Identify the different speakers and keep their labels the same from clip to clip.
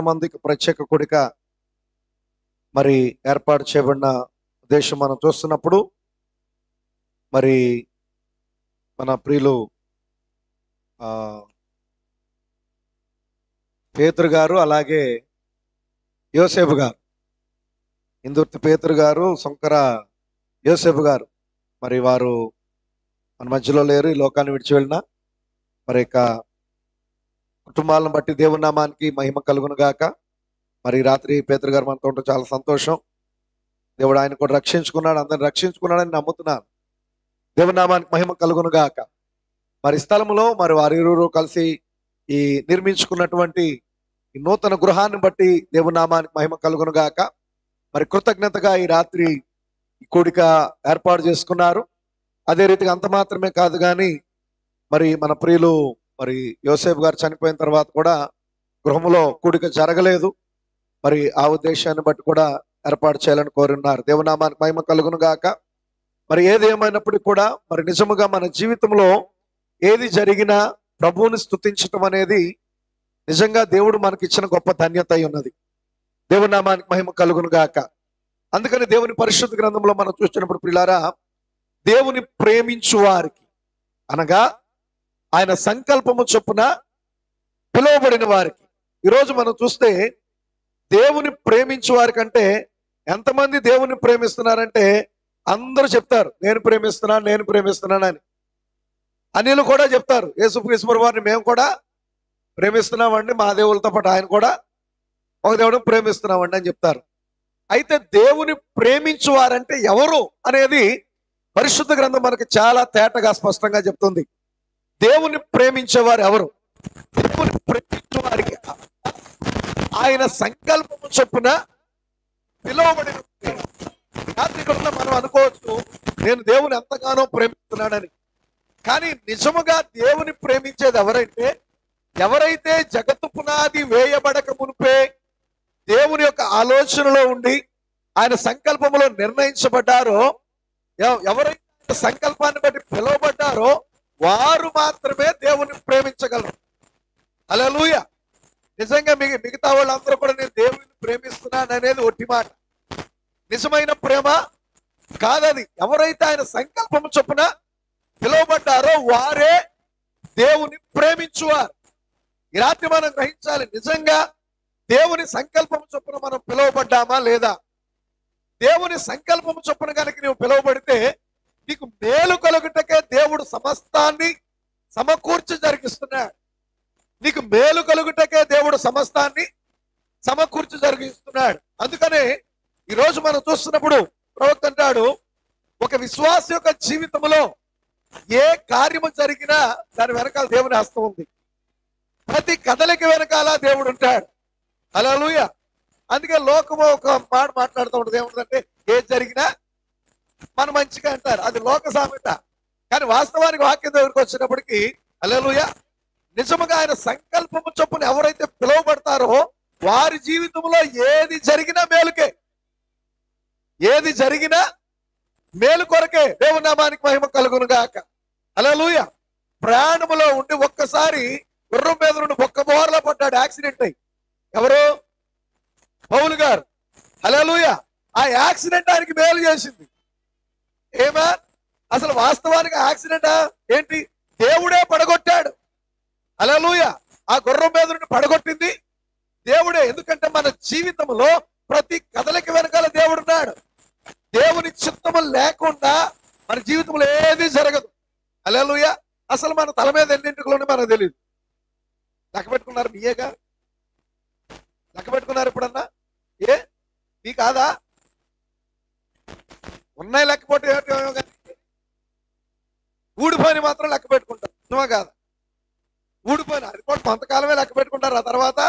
Speaker 1: మందికి ప్రత్యేక కూడిక మరి ఏర్పాటు చేయబడిన దేశం మనం చూస్తున్నప్పుడు మరి మన ప్రియులు ఆ, పేతురు గారు అలాగే యోసేపు గారు, ఇందుర్తి పేతురు గారు, శంకర యోసేపు గారు మరి వారు మన మధ్యలో లేరు, ఈ లోకాన్ని విడిచి వెళ్ళిన మరి ఇక కుటుంబాలను బట్టి దేవుని నామానికి మహిమ కలుగును గాక. మరి రాత్రి పేతురు గారు మనతో ఉంటే చాలా సంతోషం. దేవుడు ఆయన కూడా రక్షించుకున్నాడు, అందరిని రక్షించుకున్నాడని నమ్ముతున్నాను. దేవుని నామానికి మహిమ కలుగును గాక. మరి స్థలములో మరి వారిరువురు కలిసి ఈ నిర్మించుకున్నటువంటి ఈ నూతన గృహాన్ని బట్టి దేవుని నామానికి మహిమ కలుగును గాక. మరి కృతజ్ఞతగా ఈ రాత్రి ఈ కూడిక ఏర్పాటు చేసుకున్నారు. అదే రీతిగా అంత మాత్రమే కాదు కానీ మరి మన ప్రియులు మరి యోసేపు గారు చనిపోయిన తర్వాత కూడా గృహములో కూడిక జరగలేదు. మరి ఆ ఉద్దేశాన్ని బట్టి కూడా ఏర్పాటు చేయాలని కోరున్నారు. దేవునామానికి మహిమ కలుగును గాక. మరి ఏది ఏమైనప్పటికీ కూడా మరి నిజముగా మన జీవితంలో ఏది జరిగినా ప్రభువుని స్తుతించటం అనేది నిజంగా దేవుడు మనకి ఇచ్చిన గొప్ప ధన్యత అయి ఉన్నది. దేవునామానికి మహిమ కలుగును గాక. అందుకని దేవుని పరిశుద్ధ గ్రంథంలో మనం చూసినప్పుడు ప్రియులారా, దేవుని ప్రేమించు వారికి అనగా ఆయన సంకల్పము చొప్పున పిలువబడిన వారికి, ఈరోజు మనం చూస్తే దేవుని ప్రేమించు వారికి అంటే ఎంతమంది దేవుని ప్రేమిస్తున్నారంటే అందరూ చెప్తారు నేను ప్రేమిస్తున్నాను, నేను ప్రేమిస్తున్నాను అని. అన్యులు కూడా చెప్తారు యేసుక్రీస్తు వారిని మేము కూడా ప్రేమిస్తున్నామండి, మా దేవులతో పాటు ఆయన కూడా ఒక దేవుడిని ప్రేమిస్తున్నామండి అని చెప్తారు. అయితే దేవుని ప్రేమించు వారంటే ఎవరు అనేది పరిశుద్ధ గ్రంథం మనకి చాలా తేటగా స్పష్టంగా చెప్తుంది. దేవుని ప్రేమించేవారు ఎవరు? దేవుని ప్రేమించే వారికి ఆయన సంకల్పము చొప్పున పిలువబడిన రాత్రికల్లా మనం అనుకోవచ్చు నేను దేవుని ఎంతగానో ప్రేమిస్తున్నానని. కానీ నిజముగా దేవుని ప్రేమించేది ఎవరైతే, ఎవరైతే జగత్తు పునాది వేయబడక మునిపే దేవుని యొక్క ఆలోచనలో ఉండి ఆయన సంకల్పంలో నిర్ణయించబడ్డారో, ఎవరైతే సంకల్పాన్ని బట్టి పిలువబడ్డారో వారు మాత్రమే దేవుని ప్రేమించగలరు. హల్లెలూయా. నిజంగా మిగతా వాళ్ళందరూ కూడా నేను దేవుని ప్రేమిస్తున్నాను అనేది ఒట్టి మాట. నిజమైన ప్రేమ కాదది. ఎవరైతే ఆయన సంకల్పం చొప్పున పిలువబడ్డారో వారే దేవుని ప్రేమించువారు. ఈ రాత్రి మనం గ్రహించాలి, నిజంగా దేవుని సంకల్పం చొప్పున మనం పిలువబడ్డామా లేదా? దేవుని సంకల్పం చొప్పున కనుక నువ్వు పిలువబడితే నీకు మేలు కలుగుటకే దేవుడు సమస్తాన్ని సమకూర్చి జరిగిస్తున్నాడు. నీకు మేలు కలుగుటకే దేవుడు సమస్తాన్ని సమకూర్చి జరిగిస్తున్నాడు. అందుకనే ఈరోజు మనం చూస్తున్నప్పుడు ప్రవక్త అంటాడు, ఒక విశ్వాస యొక్క జీవితంలో ఏ కార్యము జరిగినా దాని వెనకాల దేవుని హస్తం ఉంది. ప్రతి కదలిక వెనకాల దేవుడు ఉంటాడు. హల్లెలూయా. అందుకే లోకము ఒక మాట మాట్లాడుతూ ఉంటుంది, ఏముంటుందంటే ఏది జరిగినా మన మంచిగా అంటారు, అది లోక సామెత. కానీ వాస్తవానికి వాక్యం దగ్గరికి వచ్చినప్పటికీ హల్లెలూయా, నిజముగా ఆయన సంకల్పము చొప్పున ఎవరైతే పిలువబడతారో వారి జీవితంలో ఏది జరిగినా మేలుకే, ఏది జరిగినా మేలు కొరకే. దేవుని నామానికి మహిమ కలుగును గాక. హల్లెలూయా. ప్రయాణములో ఉండి ఒక్కసారి గుర్రం మీద నుండి ఒక్క బోర్లో పడ్డాడు, యాక్సిడెంట్ అయ్యి. ఎవరు? పౌలు గారు. హల్లెలూయా. ఆ యాక్సిడెంట్ ఆయనకి మేలు చేసింది. ఏమా అసలు వాస్తవానికి యాక్సిడెంట్ ఏంటి? దేవుడే పడగొట్టాడు. హల్లెలూయా. ఆ గుర్రం మీద నుండి పడగొట్టింది దేవుడే. ఎందుకంటే మన జీవితంలో ప్రతి కదలిక వెనకాల దేవుడున్నాడు. దేవుని చిత్తము లేకుండా మన జీవితంలో ఏది జరగదు. హల్లెలూయా. అసలు మన తల మీద ఎన్నింటిలోనే మనకు తెలియదు. లెక్క పెట్టుకున్నారు? మీయేగా లెక్క పెట్టుకున్నారు ఎప్పుడన్నా? ఏ మీ కాదా? ఉన్నాయి లెక్కపోతే ఏమో కానీ ఊడిపోయిన మాత్రం లెక్క పెట్టుకుంటారు. నిజమా కాదా? ఊడిపోయిన అది కూడా కొంతకాలమే లెక్క పెట్టుకుంటారు, ఆ తర్వాత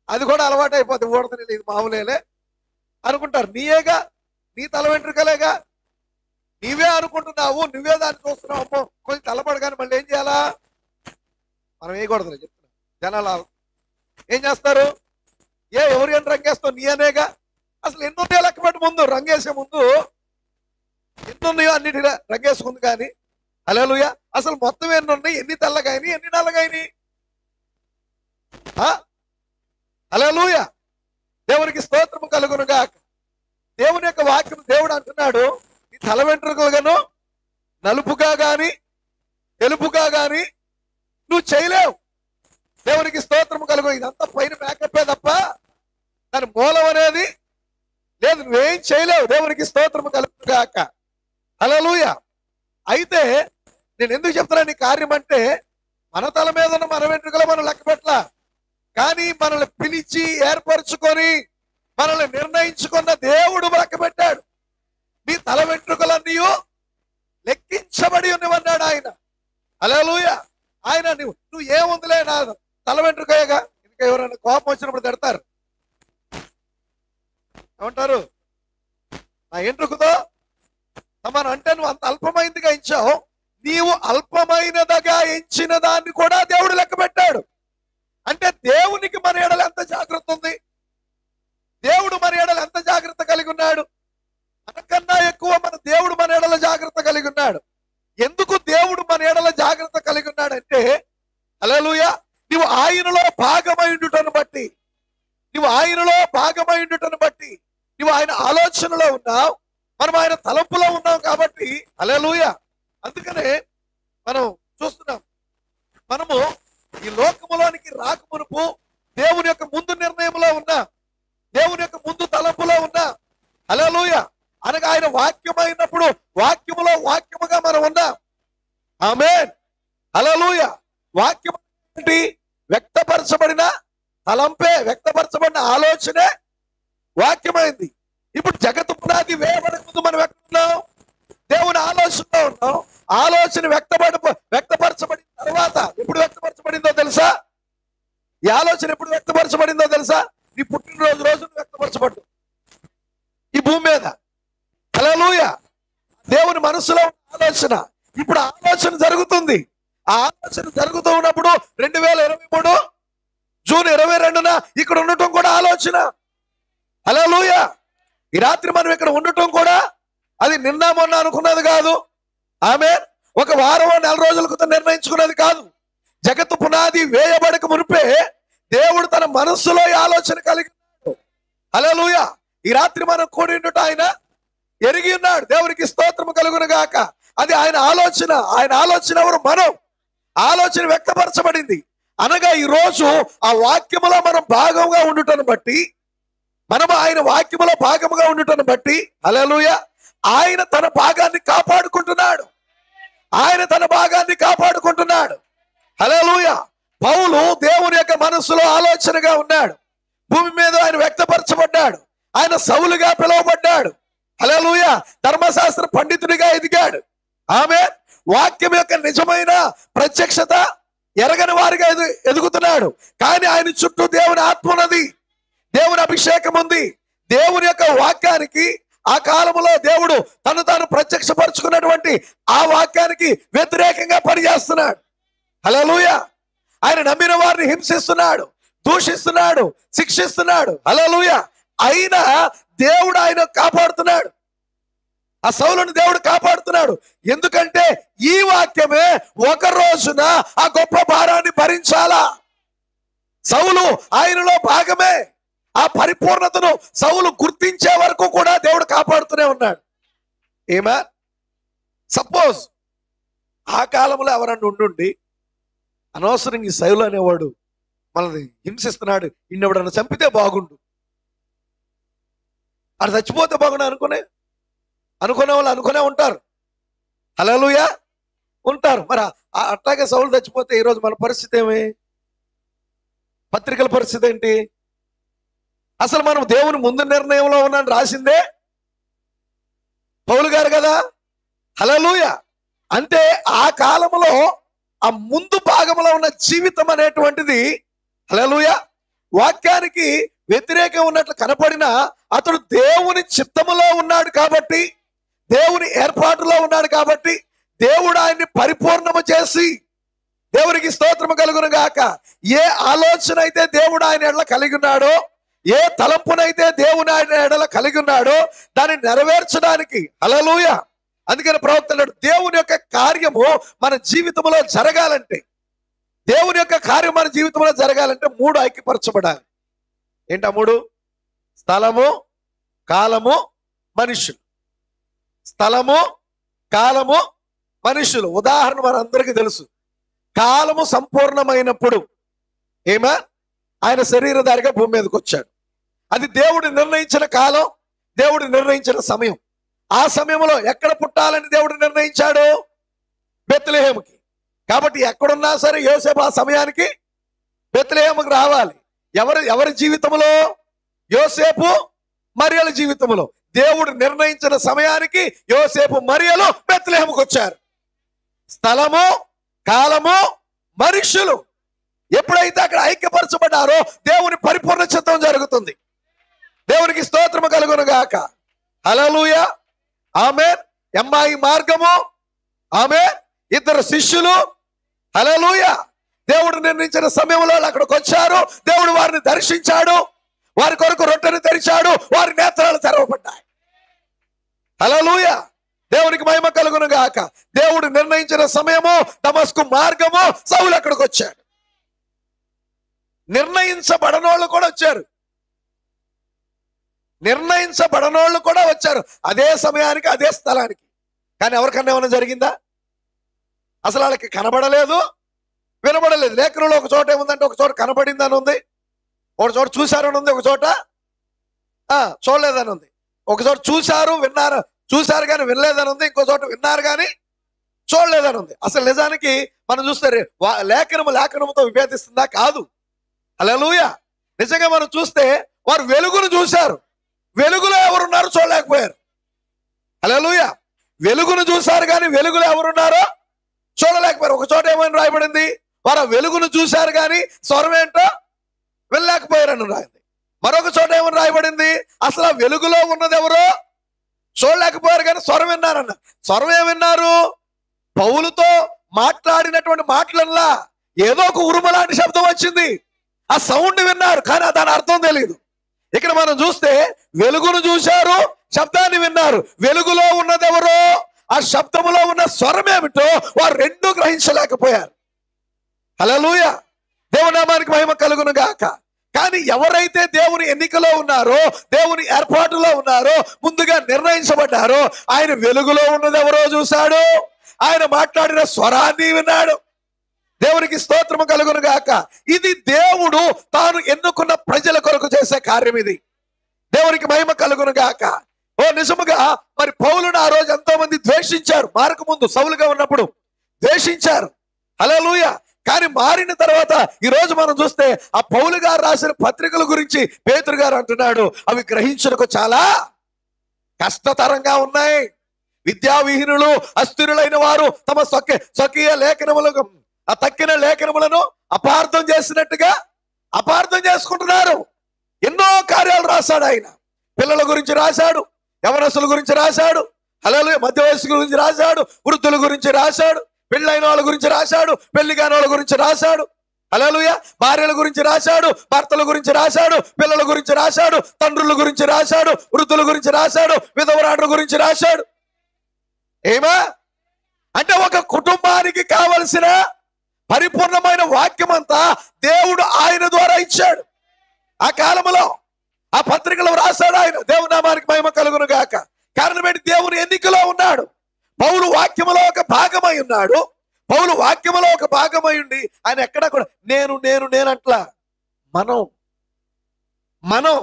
Speaker 1: అది కూడా అలవాటు అయిపోతుంది. ఊడతని ఇది మామూలేలే అనుకుంటారు. నీయేగా, నీ తల వెంట్రుకలేగా, నీవే అనుకుంటున్నావు, నువ్వే దాన్ని చూస్తున్నావు. అమ్మో కొంచెం తలపడగానే మళ్ళీ ఏం చేయాలా? మనం వేయకూడదు చెప్తున్నా. జనాలు ఏం చేస్తారు? ఎవరు అని రంగేస్తావు? నీ అనేగా. అసలు ఎన్నున్నాయో లెక్క పెట్టి ముందు, రంగేసే ముందు ఎన్నున్నాయో అన్నిటి రంగేసుకుంది. కానీ హల్లెలూయా, అసలు మొత్తం ఎన్ని ఉన్నాయి, ఎన్ని తెల్లగాయని, ఎన్ని నల్లగాయని? హల్లెలూయా. దేవునికి స్తోత్రము కలుగును గాక. దేవుని యొక్క వాక్యం దేవుడు అంటున్నాడు, నీ తల వెంట్రుకలుగాను నలుపుగా గాని తెలుపుగా గాని నువ్వు చేయలేవు. దేవునికి స్తోత్రము కలుగు. ఇదంతా పైన మేకప్పే తప్ప దాని మూలం అనేది లేదు, నువ్వేం చేయలేవు. దేవునికి స్తోత్రము కలుగును గాక. హల్లెలూయా. అయితే నేను ఎందుకు చెప్తున్నాను ఈ కార్యం అంటే, మన తల మీద ఉన్న మన వెంట్రుకలు మనం లెక్క పెట్టలా, కానీ మనల్ని పిలిచి ఏర్పరచుకొని మనల్ని నిర్ణయించుకున్న దేవుడు లెక్క పెట్టాడు. నీ తల వెంట్రుకలన్నీ లెక్కించబడి ఉన్నవన్నాడు ఆయన. హల్లెలూయా. ఆయన నువ్వు ఏముందిలే, నా తల వెంట్రుకగా, ఇంకా ఎవరైనా కోపం వచ్చినప్పుడు తిడతారు, ఏమంటారు, నా వెంట్రుకతో సమానం అంటే నువ్వు అంత అల్పమైనదిగా ఎంచావు. నీవు అల్పమైనదిగా ఎంచిన దాన్ని కూడా దేవుడు లెక్క పెట్టాడు. అంటే దేవునికి మన ఎడల ఎంత జాగ్రత్త ఉంది, దేవుడు మన ఎడల ఎంత జాగ్రత్త కలిగి ఉన్నాడు. మనకన్నా ఎక్కువ మన దేవుడు మన ఎడల జాగ్రత్త కలిగి ఉన్నాడు. ఎందుకు దేవుడు మన ఎడల జాగ్రత్త కలిగి ఉన్నాడంటే, హల్లెలూయా, నువ్వు ఆయనలో భాగమైండుటను బట్టి, నువ్వు ఆయనలో భాగమైండుటను బట్టి నువ్వు ఆయన ఆలోచనలో ఉన్నావు, మనం ఆయన తలంపులో ఉన్నాం కాబట్టి. హల్లెలూయా. అందుకనే మనం చూస్తున్నాం, మనము ఈ లోకములోనికి రాకమునుపు దేవుని యొక్క ముందు నిర్ణయంలో ఉన్నా, దేవుని యొక్క ముందు తలంపులో ఉన్నా. హల్లెలూయా. అనగా ఆయన వాక్యమైనప్పుడు వాక్యములో వాక్యముగా మనం ఉన్నాం. ఆమేన్. హల్లెలూయా. వాక్యం ఏంటి? వ్యక్తపరచబడిన తలంపే, వ్యక్తపరచబడిన ఆలోచనే వాక్యమైంది. ఇప్పుడు జగత్తు పునాది వేయబడక ముందు మనం ఎక్కడున్నాం? దేవుని ఆలోచనలో ఉన్నాం. ఆలోచన వ్యక్తపరచబడిన తర్వాత ఎప్పుడు వ్యక్తపరచబడిందో తెలుసా? ఈ ఆలోచన ఎప్పుడు వ్యక్తపరచబడిందో తెలుసా? నీ పుట్టినరోజు రోజున వ్యక్తపరచబడ్డు ఈ భూమి మీద. హల్లెలూయా. దేవుని మనసులో ఆలోచన ఇప్పుడు ఆలోచన జరుగుతుంది. ఆ ఆలోచన జరుగుతూ ఉన్నప్పుడు 2023 జూన్ 22న ఇక్కడ ఉండటం కూడా ఆలోచన. హల్లెలూయా. ఈ రాత్రి మనం ఇక్కడ ఉండటం కూడా అది నిన్న మొన్న అనుకున్నది కాదు. ఆమేన్. ఒక వారం నెల రోజుల క్రితం నిర్ణయించుకున్నది కాదు. జగత్తు పునాది వేయబడక మునిపే దేవుడు తన మనస్సులో ఈ ఆలోచన కలిగి ఉన్నాడు. హల్లెలూయా. ఈ రాత్రి మనం కూడి ఉండుట ఆయన ఎరిగి ఉన్నాడు. దేవునికి స్తోత్రము కలుగును గాక. అది ఆయన ఆలోచన. ఆయన ఆలోచన ఎవరు? మనం. ఆలోచన వ్యక్తపరచబడింది అనగా ఈ రోజు ఆ వాక్యములో మనం భాగంగా ఉండుటను బట్టి, మనం ఆయన వాక్యములో భాగముగా ఉండుటను బట్టి, హల్లెలూయా, ఆయన తన భాగాన్ని కాపాడుకుంటున్నాడు. ఆయన తన భాగాన్ని కాపాడుకుంటున్నాడు. హల్లెలూయా. పౌలు దేవుని యొక్క మనస్సులో ఆలోచనగా ఉన్నాడు. భూమి మీద ఆయన వ్యక్తపరచబడ్డాడు. ఆయన సౌలుగా పిలువబడ్డాడు. హల్లెలూయా. ధర్మశాస్త్ర పండితుడిగా ఎదిగాడు. ఆమేన్. వాక్యం యొక్క నిజమైన ప్రత్యక్షత ఎరగని వారిగా ఎదుగుతున్నాడు. కానీ ఆయన చుట్టూ దేవుని ఆత్మ ఉన్నది, దేవుని అభిషేకం ఉంది. దేవుని యొక్క వాక్యానికి ఆ కాలంలో దేవుడు తను తాను ప్రత్యక్షపరుచుకున్నటువంటి ఆ వాక్యానికి వ్యతిరేకంగా పనిచేస్తున్నాడు. హల్లెలూయా. ఆయన నమ్మిన వారిని హింసిస్తున్నాడు, దూషిస్తున్నాడు, శిక్షిస్తున్నాడు. హల్లెలూయా. అయినా దేవుడు ఆయన కాపాడుతున్నాడు. ఆ సౌలుని దేవుడు కాపాడుతున్నాడు. ఎందుకంటే ఈ వాక్యమే ఒక రోజున ఆ గొప్ప భారాన్ని భరించాలా. సౌలు ఆయనలో భాగమే. ఆ పరిపూర్ణతను సౌలు గుర్తించే వరకు కూడా దేవుడు కాపాడుతూనే ఉన్నాడు. ఏమా సపోజ్ ఆ కాలంలో ఎవరన్నా ఉండుండి అనవసరంగా ఈ సౌలు అనేవాడు మనల్ని హింసిస్తున్నాడు, ఇన్నెవడన్నా చంపితే బాగుండు, అది చచ్చిపోతే బాగుండు అనుకునే వాళ్ళు అనుకునే ఉంటారు. హల్లెలూయా. ఉంటారు. మరి అట్లాగే సౌలు చచ్చిపోతే ఈరోజు మన పరిస్థితి ఏమి? పత్రికల పరిస్థితి ఏంటి? అసలు మనం దేవుని ముందు నిర్ణయంలో ఉన్నాను రాసిందే పౌలు గారు కదా. హల్లెలూయా. అంటే ఆ కాలంలో ఆ ముందు భాగంలో ఉన్న జీవితం అనేటువంటిది, హల్లెలూయా, వాక్యానికి వ్యతిరేకం ఉన్నట్లు కనపడినా అతడు దేవుని చిత్తములో ఉన్నాడు కాబట్టి, దేవుని ఏర్పాటులో ఉన్నాడు కాబట్టి దేవుడు ఆయన్ని పరిపూర్ణము చేసి, దేవునికి స్తోత్రము కలుగును గాక, ఏ ఆలోచన అయితే దేవుడు ఆయన ఎడల కలిగి ఉన్నాడో, ఏ తలంపునైతే దేవుని ఆయన ఎడల కలిగి ఉన్నాడో దాన్ని నెరవేర్చడానికి. హల్లెలూయా. అందుకని ప్రవక్త అన్నాడు, దేవుని యొక్క కార్యము మన జీవితంలో జరగాలంటే, దేవుని యొక్క కార్యం మన జీవితంలో జరగాలంటే 3 ఐక్యపరచబడాలి. ఏంటి ఆ మూడు? స్థలము, కాలము, మనుషులు. స్థలము, కాలము, మనుషులు. ఉదాహరణ మనందరికీ తెలుసు. కాలము సంపూర్ణమైనప్పుడు ఆయన శరీరధారిగా భూమి మీదకి వచ్చాడు. అది దేవుడు నిర్ణయించిన కాలం, దేవుడు నిర్ణయించిన సమయం. ఆ సమయంలో ఎక్కడ పుట్టాలని దేవుడు నిర్ణయించాడు? బెత్లెహేముకి. కాబట్టి ఎక్కడున్నా సరే యోసేపు ఆ సమయానికి బెత్లెహేముకి రావాలి. ఎవరి జీవితంలో? యోసేపు మరియల జీవితంలో. దేవుడు నిర్ణయించిన సమయానికి యోసేపు మరియలు బెత్లెహేముకి వచ్చారు. స్థలము, కాలము, మనుషులు ఎప్పుడైతే అక్కడ ఐక్యపరచబడ్డారో దేవుని పరిపూర్ణ చిత్తం జరుగుతుంది. దేవునికి స్తోత్రము కలుగును గాక. హల్లెలూయా, ఆమేన్. ఎమ్మాయి మార్గము, ఆమేన్. ఇద్దరు శిష్యులు, హల్లెలూయా. దేవుడు నిర్ణయించిన సమయంలో అక్కడికి వచ్చారు. దేవుడు వారిని దర్శించాడు, వారి కొరకు రొట్టెను తెరిచాడు, వారి నేత్రాలు తెరవబడ్డాయి. హల్లెలూయా, దేవునికి మహిమ కలుగును గాక. దేవుడు నిర్ణయించిన సమయము, దమస్కు మార్గము, సౌలు అక్కడికి వచ్చాడు. నిర్ణయించబడనోళ్ళు కూడా వచ్చారు. నిర్ణయించబడనోళ్ళు కూడా వచ్చారు అదే సమయానికి, అదే స్థలానికి. కానీ ఎవరికన్నా ఏమైనా జరిగిందా? అసలు వాళ్ళకి కనబడలేదు, వినబడలేదు. లేఖనంలో ఒక చోట ఏముందంటే, ఒక చోట కనబడిందని ఉంది, ఒక చోట చూశారని ఉంది, ఒక చోట చూడలేదని ఉంది, ఒక చోట చూశారు కానీ వినలేదని ఉంది, ఇంకో చోట విన్నారు కానీ చూడలేదని ఉంది. అసలు నిజానికి మనం చూస్తే లేఖనముతో విభేదిస్తుందా? కాదు. హల్లెలూయా. నిజంగా మనం చూస్తే వారు వెలుగును చూశారు, వెలుగులో ఎవరున్నారో చూడలేకపోయారు. హల్లెలూయా. వెలుగును చూశారు కానీ వెలుగులో ఎవరున్నారో చూడలేకపోయారు. ఒక చోట ఏమని రాయబడింది? వారు ఆ వెలుగును చూశారు కానీ స్వరం ఏంటో వెళ్ళలేకపోయారని రాయింది. మరొక చోట ఏమని రాయబడింది? అసలు ఆ వెలుగులో ఉన్నది ఎవరో చూడలేకపోయారు కానీ స్వరం విన్నారన్న. స్వరం ఏమిన్నారు? పౌలుతో మాట్లాడినటువంటి మాటలల్లా ఏదో ఒక ఉరుము లాంటి శబ్దం వచ్చింది. ఆ సౌండ్ విన్నారు కానీ దాని అర్థం తెలియదు. ఇక్కడ మనం చూస్తే వెలుగును చూశారు, శబ్దాన్ని విన్నారు. వెలుగులో ఉన్నది ఎవరో, ఆ శబ్దములో ఉన్న స్వరం ఏమిటో వారు రెండూ గ్రహించలేకపోయారు. హల్లెలూయా, దేవుని నామానికి మహిమ కలుగును గాక. కానీ ఎవరైతే దేవుని ఎన్నికలో ఉన్నారో, దేవుని ఏర్పాటులో ఉన్నారో, ముందుగా నిర్ణయించబడ్డారో, ఆయన వెలుగులో ఉన్నది ఎవరో చూశాడు, ఆయన మాట్లాడిన స్వరాన్ని విన్నాడు. దేవునికి స్తోత్రము కలుగును గాక. ఇది దేవుడు తాను ఎన్నుకున్న ప్రజల కొరకు చేసే కార్యం. ఇది దేవునికి మహిమ కలుగును గాక. నిజముగా మరి పౌలును ఆ రోజు ఎంతో మంది ద్వేషించారు. మారక ముందు సౌలుగా ఉన్నప్పుడు ద్వేషించారు. హల్లెలూయా. కానీ మారిన తర్వాత ఈ రోజు మనం చూస్తే ఆ పౌలు గారు రాసిన పత్రికల గురించి పేతురు గారు అంటున్నాడు, అవి గ్రహించుటకు చాలా కష్టతరంగా ఉన్నాయి. విద్యావిహీనులు, అస్థిరులైన వారు తమ స్వకీయ లేఖనములకు ఆ తక్కిన లేఖనములను అపార్థం చేసినట్టుగా అపార్థం చేసుకుంటున్నారు. ఎన్నో కార్యాలు రాశాడు ఆయన. పిల్లల గురించి రాశాడు, యవనస్తుల గురించి రాశాడు, హల్లెలూయా, మధ్య వయస్సు గురించి రాశాడు, వృద్ధుల గురించి రాశాడు, పెళ్ళైన వాళ్ళ గురించి రాశాడు, పెళ్లి కాని వాళ్ళ గురించి రాశాడు, హల్లెలూయా, భార్యల గురించి రాశాడు, భర్తల గురించి రాశాడు, పిల్లల గురించి రాశాడు, తండ్రుల గురించి రాశాడు, వృద్ధుల గురించి రాశాడు, విధవరాండ్రుల గురించి రాశాడు. ఏమా అంటే ఒక కుటుంబానికి కావలసిన పరిపూర్ణమైన వాక్యం అంతా దేవుడు ఆయన ద్వారా ఇచ్చాడు. ఆ కాలంలో ఆ పత్రికలో రాశాడు ఆయన. దేవుని నామానికి మహిమ కలుగును గాక. కారణం ఏంటి? దేవుని ఎన్నికలో ఉన్నాడు. పౌలు వాక్యములో ఒక భాగమై ఉన్నాడు. పౌలు వాక్యములో ఒక భాగమై ఉండి ఆయన ఎక్కడ కూడా నేను అట్లా మనం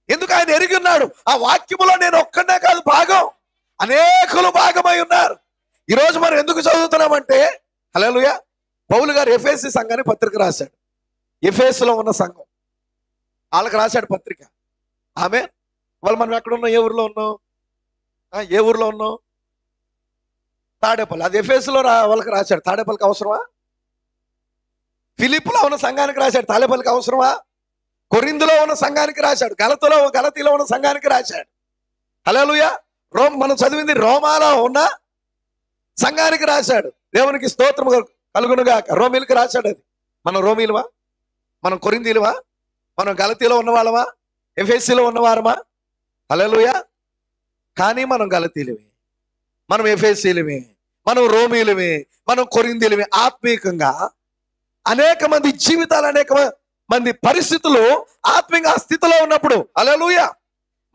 Speaker 1: ఎందుకు ఆయన ఎరిగి ఉన్నాడు. ఆ వాక్యములో నేను ఒక్కడే కాదు భాగం, అనేకులు భాగమై ఉన్నారు. ఈరోజు మనం ఎందుకు చదువుతున్నామంటే, హల్లెలూయా, పౌలు గారు ఎఫెసీ సంఘానికి పత్రిక రాశాడు. ఎఫెసులో ఉన్న సంఘం వాళ్ళకి రాశాడు పత్రిక. ఆమె వాళ్ళు మనం ఎక్కడున్నాం? ఏ ఊర్లో ఉన్నాం? ఏ ఊర్లో ఉన్నాం? తాడేపల్లి. అది ఎఫెసులో వాళ్ళకి రాశాడు. తాడేపల్లికి అవసరమా? ఫిలిప్పులో ఉన్న సంఘానికి రాశాడు. తాడేపల్లికి అవసరమా? కొరింథులో ఉన్న సంఘానికి రాశాడు. గలతీలో ఉన్న సంఘానికి రాశాడు. హల్లెలూయా. మనం చదివింది రోమాలో ఉన్న సంఘానికి రాశాడు. దేవునికి స్తోత్రము కలుగునుగా. రోమీలకు రాశాడు. అది మనం రోమీలువా? మనం కొరింథీలువా? మనం గలతీలో ఉన్నవాళ్ళమా? ఎఫెసీలో ఉన్నవారమా? హల్లెలూయా. కానీ మనం గలతీలమే, మనం ఎఫెసీలమే, మనం రోమీలమే, మనం కొరింథీలమే. ఆత్మీయంగా అనేక మంది జీవితాలు అనేక మంది పరిస్థితులు ఆత్మీయంగా ఆ స్థితిలో ఉన్నప్పుడు, హల్లెలూయా,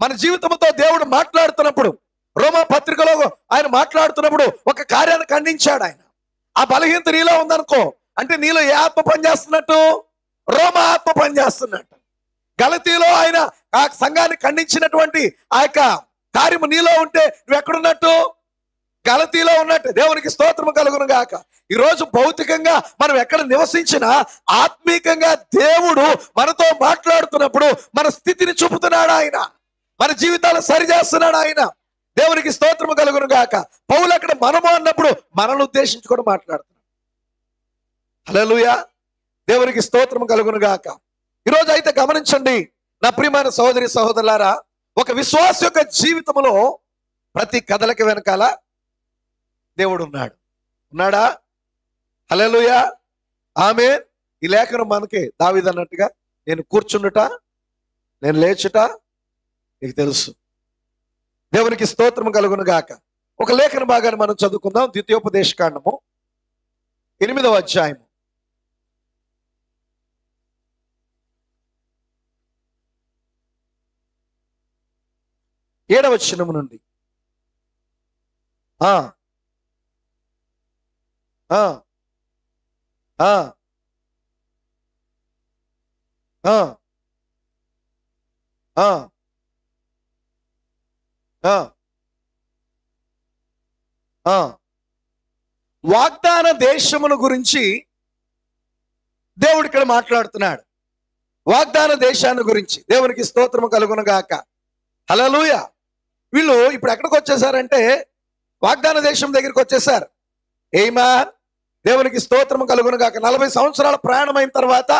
Speaker 1: మన జీవితంతో దేవుడు మాట్లాడుతున్నప్పుడు, రోమా పత్రికలో ఆయన మాట్లాడుతున్నప్పుడు ఒక కార్యాన్ని ఖండించాడు ఆయన. ఆ బలహీనత నీలో ఉందనుకో, అంటే నీలో ఏ ఆత్మ పనిచేస్తున్నట్టు? రోమా ఆత్మ పనిచేస్తున్నట్టు. గలతీలో ఆయన ఆ సంఘాన్ని ఖండించినటువంటి ఆ యొక్క కార్యము నీలో ఉంటే నువ్వు ఎక్కడున్నట్టు? గలతీలో ఉన్నట్టు. దేవునికి స్తోత్రము కలుగును గాక. ఈ రోజు భౌతికంగా మనం ఎక్కడ నివసించినా ఆత్మీకంగా దేవుడు మనతో మాట్లాడుతున్నప్పుడు మన స్థితిని చూపుతున్నాడు ఆయన, మన జీవితాలు సరిచేస్తున్నాడు ఆయన. దేవునికి స్తోత్రము కలుగును గాక. పౌలు అక్కడ మనము అన్నప్పుడు మనల్ని ఉద్దేశించి కూడా మాట్లాడుతున్నాడు. హల్లెలూయా, దేవునికి స్తోత్రము కలుగును గాక. ఈరోజు అయితే గమనించండి నా ప్రియమైన సహోదరి సహోదరులారా, ఒక విశ్వాస యొక్క జీవితంలో ప్రతి కథలకి వెనకాల దేవుడు ఉన్నాడు. ఉన్నాడా? హల్లెలూయా, ఆమేన్. ఈ లేఖనం మనకి దావీదు అన్నట్టుగా, నేను కూర్చుండుట, నేను లేచుట నీకు తెలుసు. దేవునికి స్తోత్రం కలుగును గాక. ఒక లేఖన భాగాన్ని మనం చదువుకుందాం. ద్వితీయోపదేశకాండము 8వ అధ్యాయము 7వ వచనం నుండి. ఆ ఆ ఆ ఆ ఆ వాగ్దాన దేశమును గురించి దేవుడు ఇక్కడ మాట్లాడుతున్నాడు. వాగ్దాన దేశాన్ని గురించి. దేవునికి స్తోత్రము కలుగును గాక. హల్లెలూయా. వీళ్ళు ఇప్పుడు ఎక్కడికి వచ్చేసారంటే వాగ్దాన దేశం దగ్గరికి వచ్చేసారు. ఆమేన్. దేవునికి స్తోత్రము కలుగును గాక. 40 సంవత్సరాల ప్రయాణమైన తర్వాత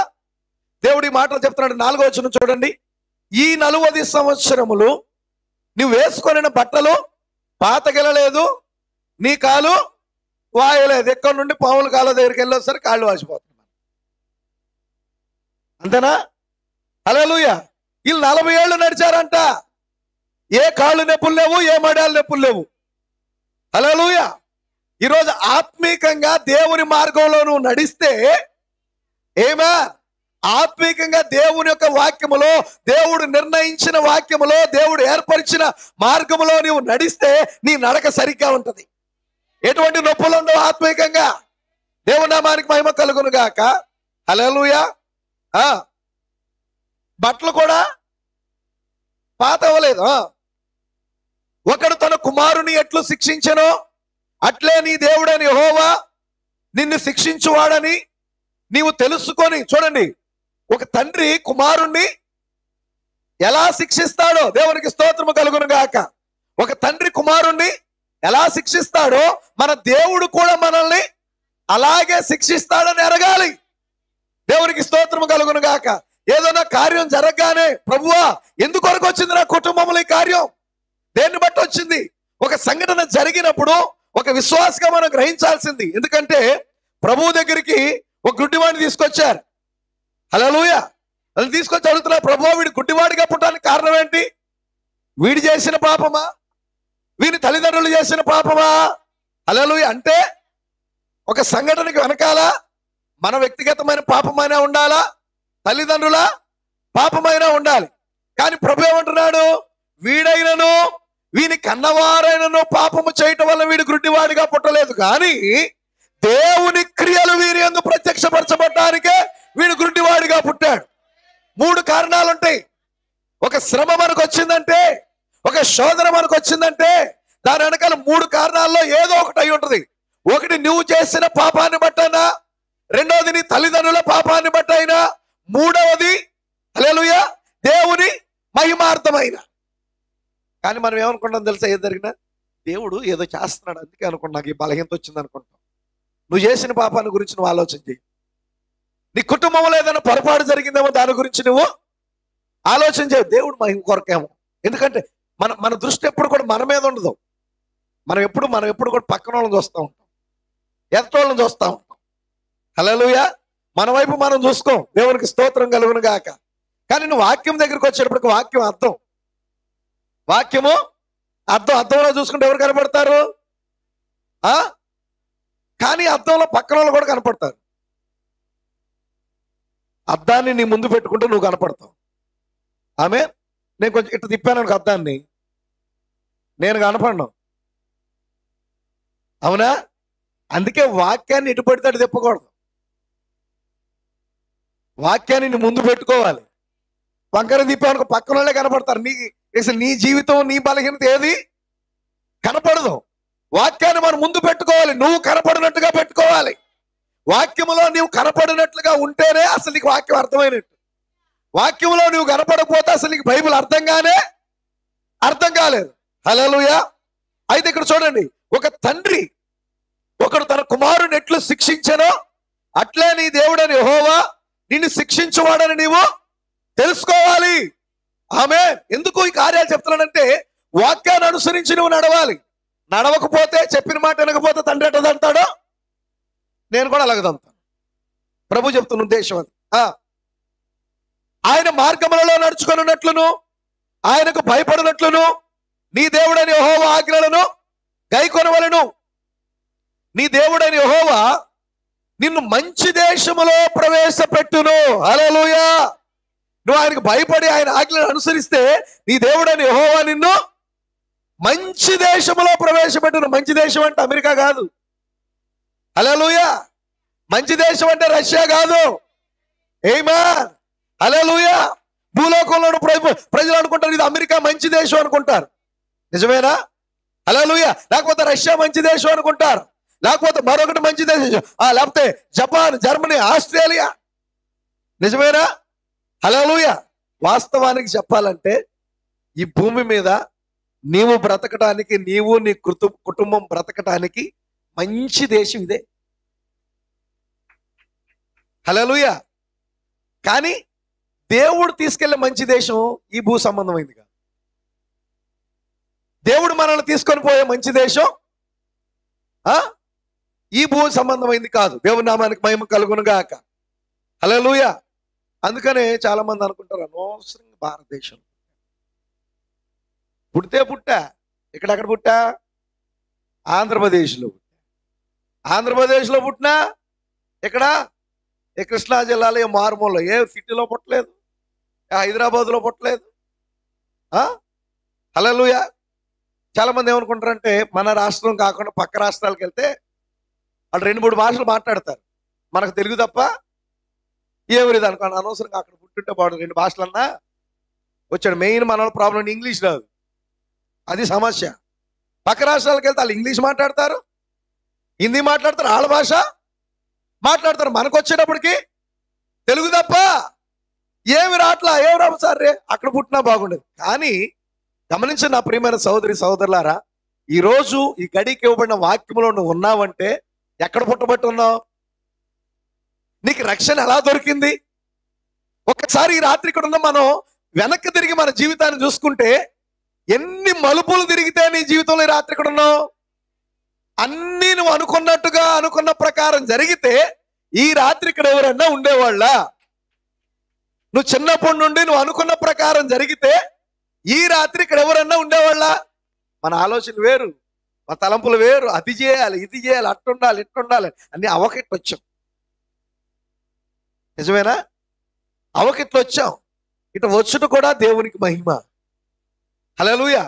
Speaker 1: దేవుడి మాటలు చెప్తున్నాడు. 4వ వచనం చూడండి. ఈ 40 సంవత్సరములు నువ్వు వేసుకొనిన బట్టలు పాతగెలలేదు, నీ కాలు వాయలేదు. ఎక్కడి నుండి పాముల కాళ్ళ దగ్గరికి వెళ్ళొస్తారు, కాళ్ళు వాసిపోతున్నాను. అంతేనా? హల్లెలూయా. వీళ్ళు 40 ఏళ్ళు నడిచారంట. ఏ కాళ్ళు నొప్పులు లేవు, ఏ మడాలు నొప్పులు లేవు. హల్లెలూయా. ఈరోజు ఆత్మీకంగా దేవుని మార్గంలో నువ్వు నడిస్తే, ఆమేన్, ఆత్మీకంగా దేవుని యొక్క వాక్యములో, దేవుడు నిర్ణయించిన వాక్యములో, దేవుడు ఏర్పరిచిన మార్గములో నీవు నడిస్తే నీ నడక సరిగ్గా ఉంటది. ఎటువంటి నొప్పులు ఉండవు ఆత్మీకంగా. దేవుని నామానికి మహిమ కలుగును గాక. హల్లెలూయా. బట్టలు కూడా పాత అవ్వలేదు. ఒకడు తన కుమారుని ఎట్లు శిక్షించెనో అట్లే నీ దేవుడైన యెహోవా నిన్ను శిక్షించువాడని నీవు తెలుసుకొని. చూడండి, ఒక తండ్రి కుమారుణ్ణి ఎలా శిక్షిస్తాడో, దేవునికి స్తోత్రము కలుగును గాక. ఒక తండ్రి కుమారుణ్ణి ఎలా శిక్షిస్తాడో మన దేవుడు కూడా మనల్ని అలాగే శిక్షిస్తాడని ఎరగాలి. దేవునికి స్తోత్రము కలుగును గాక. ఏదైనా కార్యం జరగగానే, ప్రభువా ఎందుకొరకు వచ్చింది నా కుటుంబంలో ఈ కార్యం, దేన్ని బట్టి వచ్చింది? ఒక సంఘటన జరిగినప్పుడు ఒక విశ్వాసగా మనం గ్రహించాల్సింది. ఎందుకంటే ప్రభువు దగ్గరికి ఒక గుడ్డివాడిని తీసుకొచ్చారు. హల్లెలూయా. అది తీసుకొచ్చి అడుగుతున్నారు, ప్రభువా వీడి గుడ్డివాడిగా పుట్టడానికి కారణం ఏంటి? వీడు చేసిన పాపమా, వీని తల్లిదండ్రులు చేసిన పాపమా? హల్లెలూయా. అంటే ఒక సంఘటనకి వెనకాల మన వ్యక్తిగతమైన పాపమైనా ఉండాలా, తల్లిదండ్రుల పాపమైనా ఉండాలి. కానీ ప్రభు ఏమంటున్నాడు? వీడైనను వీని కన్నవారైనను పాపము చేయటం వల్ల వీడు గుడ్డివాడిగా పుట్టలేదు, కానీ దేవుని క్రియలు వీరి యందు ప్రత్యక్షపరచబడటానికే వీడు గుడ్డివాడిగా పుట్టాడు. 3 కారణాలు ఉంటాయి. ఒక శ్రమ మనకు వచ్చిందంటే, ఒక శోధన మనకు వచ్చిందంటే దాని వెనకాల 3 కారణాల్లో ఏదో ఒకటి అయి ఉంటుంది. ఒకటి నువ్వు చేసిన పాపాన్ని బట్టైనా, రెండవది నీ తల్లిదండ్రుల పాపాన్ని బట్టైనా, మూడవది హల్లెలూయా దేవుని మహిమార్థమైన. కానీ మనం ఏమనుకుంటాం తెలుసా? ఏది జరిగినా దేవుడు ఏదో చేస్తున్నాడు అందుకే అనుకుంటా నాకు ఈ బలహీనత వచ్చింది అనుకుంటాం. నువ్వు చేసిన పాపాన్ని గురించి నువ్వు ఆలోచన చేయి. నీ కుటుంబంలో ఏదైనా పొరపాటు జరిగిందేమో దాని గురించి నువ్వు ఆలోచన చేయి. దేవుడు మహిమ కొరకేమో. ఎందుకంటే మన మన దృష్టి ఎప్పుడు కూడా మన మీద ఉండదు. మనం ఎప్పుడు కూడా పక్కన వాళ్ళని చూస్తూ ఉంటాం, ఎదుటోళ్ళని చూస్తూ ఉంటాం. హల్లెలూయా. మన వైపు మనం చూసుకోం. దేవునికి స్తోత్రం కలుగును గాక. కానీ నువ్వు వాక్యం దగ్గరికి వచ్చేటప్పటికి వాక్యము అర్థంలో చూసుకుంటే ఎవరు కనపడతారు? కానీ అర్థంలో పక్కన వాళ్ళు కూడా కనపడతారు. అద్దాన్ని నీ ముందు పెట్టుకుంటే నువ్వు కనపడతావు. ఆమె నేను కొంచెం ఇట్లా తిప్పాను అనుకో అద్దాన్ని, నేను కనపడను. అవునా? అందుకే వాక్యాన్ని ఎటు పడితే అటు తిప్పకూడదు. వాక్యాన్ని నీ ముందు పెట్టుకోవాలి. వంకర తిప్పానుకో పక్కన వాళ్ళే కనపడతారు. అసలు నీ జీవితం, నీ బలహీనత ఏది కనపడదు. వాక్యాన్ని మనం ముందు పెట్టుకోవాలి. నువ్వు కనపడినట్టుగా పెట్టుకోవాలి. వాక్యములో నీవు కనపడినట్లుగా ఉంటేనే అసలు నీకు వాక్యం అర్థమైనట్టు. వాక్యంలో నువ్వు కనపడకపోతే అసలు నీకు బైబిల్ అర్థం కాలేదు. హల్లెలూయా. అయితే ఇక్కడ చూడండి, ఒక తండ్రి ఒకడు తన కుమారుని ఎట్లు శిక్షించానో అట్లే నీ దేవుడని యెహోవా నిన్ను శిక్షించువాడని నీవు తెలుసుకోవాలి. ఆమె ఎందుకు ఈ కార్యాలు చెప్తున్నానంటే, వాక్యాన్ని అనుసరించి నువ్వు నడవాలి. నడవకపోతే, చెప్పిన మాట వినకపోతే తండ్రి ఎట్ట తంటాడో నేను కూడా అలాగే తంతాను. ప్రభు చెప్తున్న ఉద్దేశం అది. ఆయన మార్గములలో నడుచుకున్నట్లును, ఆయనకు భయపడినట్లును నీ దేవుడైన యెహోవా ఆజ్ఞలను గైకొనవలెను. నీ దేవుడైన యెహోవా నిన్ను మంచి దేశములో ప్రవేశపెట్టును. హల్లెలూయా. నువ్వు ఆయనకు భయపడి ఆయన ఆజ్ఞలను అనుసరిస్తే నీ దేవుడైన యెహోవా నిన్ను మంచి దేశములో ప్రవేశపెట్టును. మంచి దేశం అంటే అమెరికా కాదు. హల్లెలూయా. మంచి దేశం అంటే రష్యా కాదు. ఆమేన్. హల్లెలూయా. భూలోకంలో ప్రజలు అనుకుంటారు ఇది అమెరికా మంచి దేశం అనుకుంటారు. నిజమేనా? హల్లెలూయా. లేకపోతే రష్యా మంచి దేశం అనుకుంటారు, లేకపోతే మరొకటి మంచి దేశం, లేకపోతే జపాన్, జర్మనీ, ఆస్ట్రేలియా. నిజమేనా? హల్లెలూయా. వాస్తవానికి చెప్పాలంటే ఈ భూమి మీద నీవు బ్రతకటానికి, నీవు నీ కుటుంబం బ్రతకటానికి మంచి దేశం ఇదే. హల్లెలూయా. కానీ దేవుడు తీసుకెళ్లే మంచి దేశం ఈ భూ సంబంధమైంది కాదు. దేవుడు మనల్ని తీసుకొని పోయే మంచి దేశం ఈ భూ సంబంధమైంది కాదు. దేవుని నామానికి మహిమ కలుగును గాక. హల్లెలూయా. అందుకనే చాలా మంది అనుకుంటారు అనవసరంగా భారతదేశం పుట్టా. ఎక్కడెక్కడ పుట్టా? ఆంధ్రప్రదేశ్లో పుట్టినా ఎక్కడ? ఏ కృష్ణా జిల్లాలో, ఏ మారుమూలలో, ఏ సిటీలో పుట్టలేదు, హైదరాబాద్లో పుట్టలేదు. హల్లెలూయా. చాలా మంది ఏమనుకుంటారంటే మన రాష్ట్రం కాకుండా పక్క రాష్ట్రాలకు వెళ్తే వాళ్ళు 2-3 భాషలు మాట్లాడతారు. మనకు తెలుగు తప్ప ఏమలేదు అనుకోండి. అనవసరంగా అక్కడ పుట్టుంటే బాగుంది, 2 భాషలన్నా వచ్చాడు. మెయిన్ మన ప్రాబ్లం ఇంగ్లీష్ రాదు, అది సమస్య. పక్క రాష్ట్రాలకు వెళ్తే వాళ్ళు ఇంగ్లీష్ మాట్లాడతారు, హిందీ మాట్లాడతారు, వాళ్ళ భాష మాట్లాడతారు. మనకు వచ్చేటప్పటికి తెలుగు తప్ప ఏమి రావు సార్ రే, అక్కడ పుట్టినా బాగుండేది. కానీ గమనించిన నా ప్రియమైన సహోదరి సహోదరులారా, ఈరోజు ఈ గడికి ఇవ్వబడిన వాక్యంలో నువ్వు ఉన్నావంటే ఎక్కడ పుట్టబట్టి ఉన్నావు? నీకు రక్షణ ఎలా దొరికింది? ఒక్కసారి ఈ రాత్రి ఇక్కడ ఉన్న మనం వెనక్కి తిరిగి మన జీవితాన్ని చూసుకుంటే ఎన్ని మలుపులు తిరిగితే నీ జీవితంలో ఈ రాత్రి ఇక్కడ ఉన్నావు? అన్నీ నువ్వు అనుకున్నట్టుగా, అనుకున్న ప్రకారం జరిగితే ఈ రాత్రి ఇక్కడ ఎవరన్నా ఉండేవాళ్ళ? నువ్వు చిన్నప్పటి నుండి నువ్వు అనుకున్న ప్రకారం జరిగితే ఈ రాత్రి ఇక్కడ ఎవరన్నా ఉండేవాళ్ళ? మన ఆలోచన వేరు, మన తలంపులు వేరు. అది చేయాలి, ఇది చేయాలి, అట్టుండాలి, ఇట్టుండాలి, అన్ని అవకిట్లు వచ్చాం. నిజమేనా? అవకిట్లు వచ్చాం. ఇటు వచ్చుట కూడా దేవునికి మహిమ. హల్లెలూయా.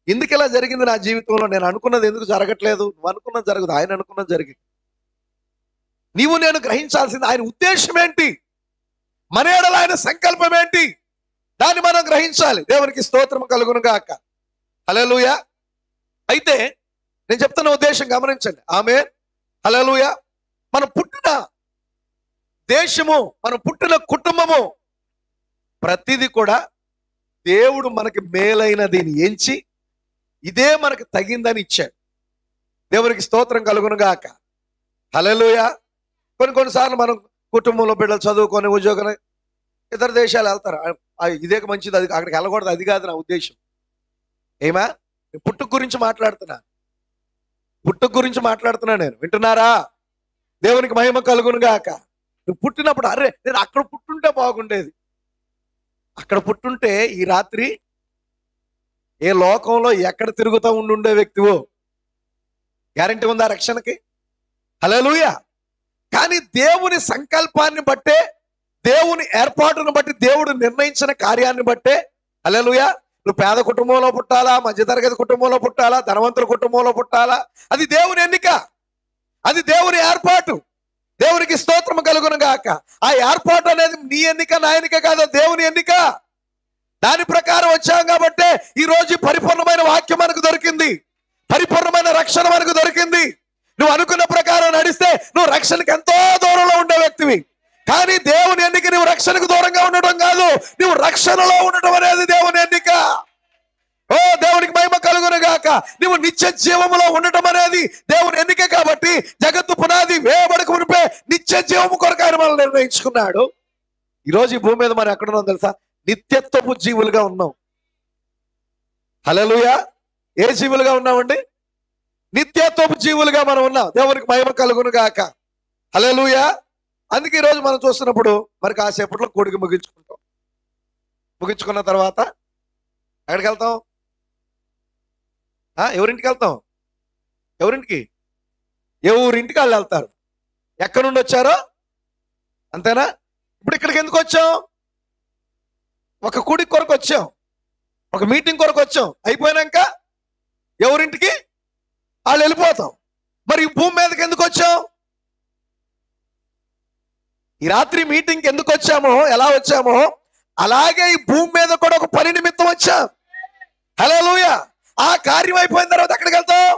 Speaker 1: ఎందుకు ఇలా జరిగింది నా జీవితంలో? నేను అనుకున్నది ఎందుకు జరగట్లేదు? నువ్వు అనుకున్నది జరగదు, ఆయన అనుకున్నది జరిగింది. నీవు నేను గ్రహించాల్సింది ఆయన ఉద్దేశం ఏంటి, మన ఎడల ఆయన సంకల్పం ఏంటి, దాన్ని మనం గ్రహించాలి. దేవునికి స్తోత్రం కలుగును గాక. హల్లెలూయా. అయితే నేను చెప్తున్న ఉద్దేశం గమనించండి. ఆమేన్. హల్లెలూయా. మనం పుట్టిన దేశము, మనం పుట్టిన కుటుంబము, ప్రతిదీ కూడా దేవుడు మనకి మేలైనది ఎంచి ఇదే మనకు తగిందని ఇచ్చాడు. దేవునికి స్తోత్రం కలుగును గాక. హల్లెలూయా. కొన్నిసార్లు మనం కుటుంబంలో బిడ్డలు చదువుకొని ఉద్యోగం ఇతర దేశాలు వెళ్తారు. ఇదే మంచిది, అది అక్కడికి వెళ్ళకూడదు, అది కాదు నా ఉద్దేశం. ఏమా? పుట్టుక గురించి మాట్లాడుతున్నా నేను. వింటున్నారా? దేవునికి మహిమ కలుగును గాక. నువ్వు పుట్టినప్పుడు అరే నేను అక్కడ పుట్టుంటే బాగుండేది, అక్కడ పుట్టుంటే ఈ రాత్రి ఏ లోకంలో ఎక్కడ తిరుగుతూ ఉండే వ్యక్తివో గ్యారంటీ ఉందా రక్షణకి? హల్లెలూయా. కానీ దేవుని సంకల్పాన్ని బట్టే దేవుని ఏర్పాటును బట్టి, దేవుడు నిర్ణయించిన కార్యాన్ని బట్టే. హల్లెలూయా. నువ్వు పేద కుటుంబంలో పుట్టాలా, మధ్యతరగతి కుటుంబంలో పుట్టాలా, ధనవంతుల కుటుంబంలో పుట్టాలా, అది దేవుని ఎన్నిక, అది దేవుని ఏర్పాటు. దేవునికి స్తోత్రం కలుగును గాక. ఆ ఏర్పాటు అనేది నీ ఎన్నిక, నా ఎన్నిక కాదు, దేవుని ఎన్నిక. దాని ప్రకారం వచ్చాం కాబట్టే ఈ రోజు పరిపూర్ణమైన వాక్యం మనకు దొరికింది, పరిపూర్ణమైన రక్షణ మనకు దొరికింది. నువ్వు అనుకున్న ప్రకారం నడిస్తే నువ్వు రక్షణకు ఎంతో దూరంలో ఉండే వ్యక్తివి. కానీ దేవుని ఎన్నిక నువ్వు రక్షణకు దూరంగా ఉండటం కాదు, నువ్వు రక్షణలో ఉండటం అనేది దేవుని ఎన్నిక. ఓ దేవునికి మహిమ కలుగును గాక. నువ్వు నిత్య జీవములో ఉండటం అనేది దేవుని ఎన్నిక. కాబట్టి జగత్తు పునాది వేయబడక మునిపే నిత్య జీవము కొరకు ఆయన మనల్ని నిర్ణయించుకున్నాడు. ఈరోజు ఈ భూమి మీద మనం ఎక్కడున్నాం తెలుసా? నిత్యత్వపు జీవులుగా ఉన్నాం. హల్లెలూయా. ఏ జీవులుగా ఉన్నామండి? నిత్యత్వపు జీవులుగా మనం ఉన్నాం. దేవునికి మహిమ కలుగును గాక. హల్లెలూయా. అందుకే ఈరోజు మనం చూస్తున్నప్పుడు మరి కాసేపట్లో కోడికి ముగించుకుంటాం. ముగించుకున్న తర్వాత ఎక్కడికి వెళ్తాం? ఎవరింటికి వెళ్తాం? ఎవరింటికి? ఎవరింటికి వాళ్ళు వెళ్తారు. ఎక్కడి నుండి వచ్చారో అంతేనా? ఇప్పుడు ఇక్కడికి ఎందుకు వచ్చాం? ఒక కూడికి కొరకు వచ్చాం, ఒక మీటింగ్ కొరకు వచ్చాం. అయిపోయినాక ఎవరింటికి వాళ్ళు వెళ్ళిపోతాం. మరి ఈ భూమి మీదకి ఎందుకు వచ్చాం? ఈ రాత్రి మీటింగ్కి ఎందుకు వచ్చామో, ఎలా వచ్చామో అలాగే ఈ భూమి మీద కూడా ఒక పని నిమిత్తం వచ్చాం. హల్లెలూయా. ఆ కార్యం అయిపోయిన తర్వాత ఎక్కడికి వెళ్తావు?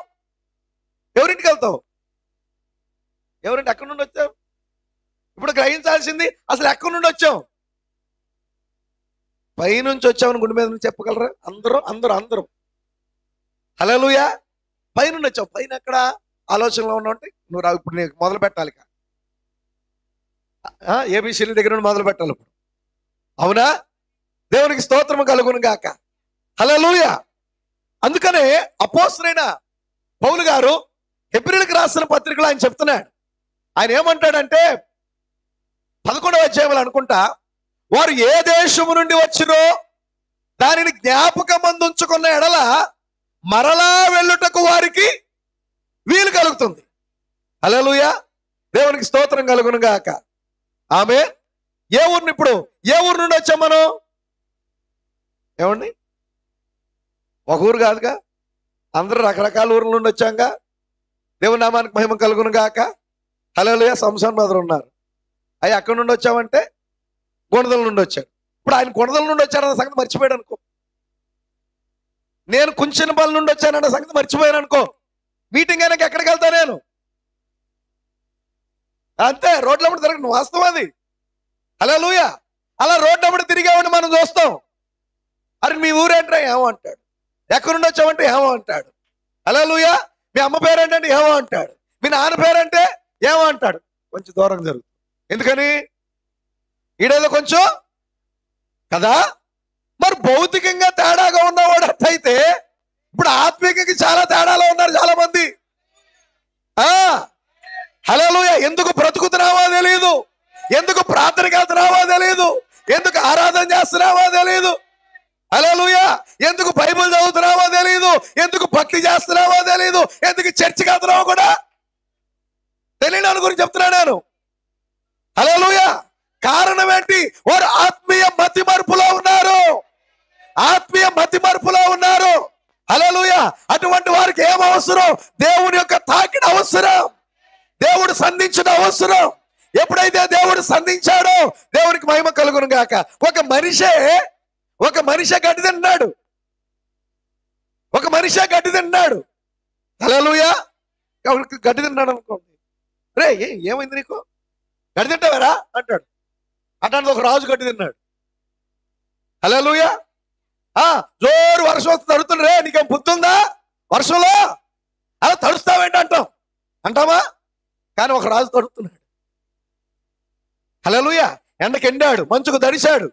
Speaker 1: ఎవరింటికి వెళ్తావు? ఎవరింటి? ఎక్కడి నుండి వచ్చావు? ఇప్పుడు గ్రహించాల్సింది అసలు ఎక్కడి నుండి వచ్చాం. పైనుంచి వచ్చామని గుండె మీద నుంచి చెప్పగలరా? అందరూ అందరూ అందరూ హల్లెలూయా. పైనుండి వచ్చావు. పైన ఎక్కడ ఆలోచనలో ఉన్నావు? నువ్వు రా, ఇప్పుడు నీకు మొదలు పెట్టాలి. ఏబిసిల దగ్గర నుండి మొదలు పెట్టాలి ఇప్పుడు. అవునా? దేవునికి స్తోత్రము కలుగును గాక. హల్లెలూయా. అందుకనే అపోస్తలుడైన పౌలు గారు హెబ్రీయులకు రాసిన పత్రికలో ఆయన చెప్తున్నాడు. ఆయన ఏమంటాడంటే 11వ అధ్యాయంలో అనుకుంటా, వారు ఏ దేశము నుండి వచ్చినో దానిని జ్ఞాపకమందు ఉంచుకున్న ఎడల మరలా వెళ్ళుటకు వారికి వీలు కలుగుతుంది. హల్లెలూయా. దేవునికి స్తోత్రం కలుగును గాక. ఆమె ఏ ఊరిని, ఇప్పుడు ఏ ఊరు నుండి వచ్చాం మనం? ఏమండి? ఒక ఊరు కాదుగా, అందరూ రకరకాల ఊర్ల నుండి వచ్చాంగా. దేవుని నామానికి మహిమ కలుగును గాక. హల్లెలూయా. సంసాన్ మదర్ ఉన్నారు. అవి అక్కడి నుండి వచ్చామంటే గుణదల నుండి వచ్చాడు. ఇప్పుడు ఆయన గుణదల నుండి వచ్చారన్న సంగతి మర్చిపోయాడు అనుకో. నేను కుంచెనపల్లి నుండి వచ్చానన్న సంగతి మర్చిపోయాను అనుకో. మీటింగ్ అయినాక ఎక్కడికి వెళ్తా నేను? అంతే, రోడ్లప్పుడు తిరగను. వాస్తవం అది. హల్లెలూయా. అలా రోడ్లప్పుడు తిరిగామని మనం చూస్తాం. అరే మీ ఊరేంట్రా? ఏమో అంటాడు. ఎక్కడి నుండి వచ్చామంటే ఏమో అంటాడు. హల్లెలూయా. మీ అమ్మ పేరేంటంటే ఏమో అంటాడు. మీ నాన్న పేరంటే ఏమో అంటాడు. కొంచెం దూరం జరుగుతుంది. ఎందుకని? ఈడేదో కొంచెం కదా. మరి భౌతికంగా తేడాగా ఉన్నవాడు అట్లయితే ఇప్పుడు ఆత్మీయంగా చాలా తేడాలో ఉన్నారు చాలా మంది. హల్లెలూయా. ఎందుకు బ్రతుకుతున్నావో తెలియదు, ఎందుకు ప్రార్థనకి వెళ్తున్నావో తెలియదు, ఎందుకు ఆరాధన చేస్తున్నావో తెలియదు. హల్లెలూయా. ఎందుకు బైబిల్ చదువుతున్నావో తెలియదు, ఎందుకు భక్తి చేస్తున్నావో తెలియదు, ఎందుకు చర్చికి వెళ్తున్నావో కూడా తెలియని గురించి చెప్తున్నా నేను. హల్లెలూయా. కారణం ఏంటి? వారు ఆత్మీయ మతి మరుపులో ఉన్నారు, ఆత్మీయ మతి మరుపులో ఉన్నారు. హల్లెలూయా. అటువంటి వారికి ఏం అవసరం? దేవుని యొక్క తాకిడి అవసరం, దేవుడు సంధించిన అవసరం. ఎప్పుడైతే దేవుడు సంధించాడో దేవునికి మహిమ కలుగును గాక. ఒక మనిషి గడ్డి తిన్నాడు, ఒక మనిషి గడ్డి తిన్నాడు. హల్లెలూయా. గడ్డి తిన్నాడు అనుకోండి. రే ఏమైంది నీకు? గడ్డి తింటావారా అంటాడు. అట్లాంటిది ఒక రాజు గడ్డి తిన్నాడు. హల్లెలూయా. జోరు వర్షం వస్తుంది, తడుతుండ్రే, నీకేం బుద్ధి ఉందా? వర్షంలో అలా తడుస్తావేంటి అంటామా? కానీ ఒక రాజు తడుతున్నాడు. హల్లెలూయా. ఎండకి ఎండాడు, మంచుకు దడిశాడు.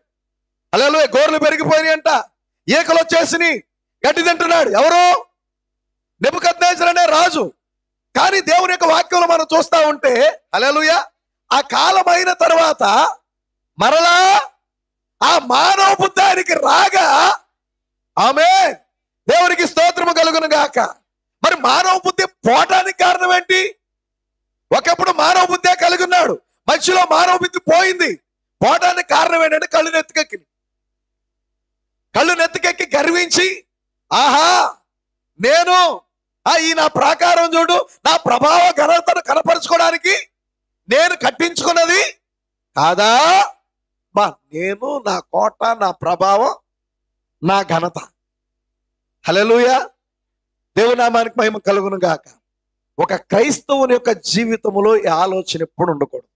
Speaker 1: హల్లెలూయా. గోర్లు పెరిగిపోయినాయి అంట, ఈకలు వచ్చేసి గడ్డి తింటున్నాడు. ఎవరు? నెబుకద్నెజరు అనే రాజు. కానీ దేవుని యొక్క వాక్యంలో మనం చూస్తా ఉంటే హల్లెలూయా, ఆ కాలం అయిన తర్వాత మరలా ఆ మానవ బుద్ధానికి రాగా, ఆమేన్, దేవునికి స్తోత్రము కలుగును గాక. మరి మానవ బుద్ధి పోవటానికి కారణం ఏంటి? ఒకప్పుడు మానవ బుద్ధే కలిగి ఉన్నాడు, మధ్యలో మానవ బుద్ధి పోయింది. పోవడానికి కారణం ఏంటంటే కళ్ళు నెత్తికెక్కి గర్వించి, ఆహా నేను ఈ నా ప్రాకారం చూడు, నా ప్రభావ ఘనతను కనపరుచుకోవడానికి నేను కట్టించుకున్నది కాదా, నేను నా కోట, నా ప్రభావం, నా ఘనత. హల్లెలూయా, దేవుని నామానికి మహిమ కలుగును గాక. ఒక క్రైస్తవుని యొక్క జీవితంలో ఈ ఆలోచన ఎప్పుడు ఉండకూడదు.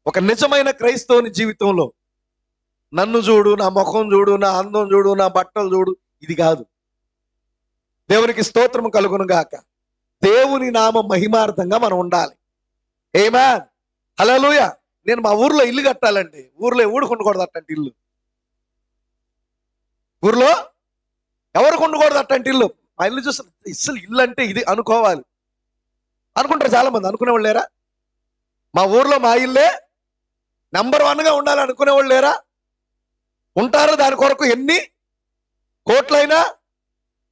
Speaker 1: ఒక నిజమైన క్రైస్తవుని జీవితంలో నన్ను చూడు, నా ముఖం చూడు, నా అందం చూడు, నా బట్టలు చూడు, ఇది కాదు. దేవునికి స్తోత్రము కలుగును గాక. దేవుని నామ మహిమార్థంగా మనం ఉండాలి. ఆమేన్, హల్లెలూయా. నేను మా ఊర్లో ఇల్లు కట్టాలండి. ఊర్లో ఎవడు ఉండకూడదు అట్టంటే ఇల్లు. ఊర్లో ఎవరికి ఉండకూడదు అట్టంటే ఇల్లు. మా ఇల్లు చూస్తే అసలు ఇల్లు అంటే ఇది అనుకోవాలి అనుకుంటారు చాలా మంది. అనుకునేవాళ్ళు లేరా? మా ఊర్లో మా ఇల్లే నెంబర్ 1గా ఉండాలి అనుకునేవాళ్ళు లేరా? ఉంటారు. దాని కొరకు ఎన్ని కోట్లైనా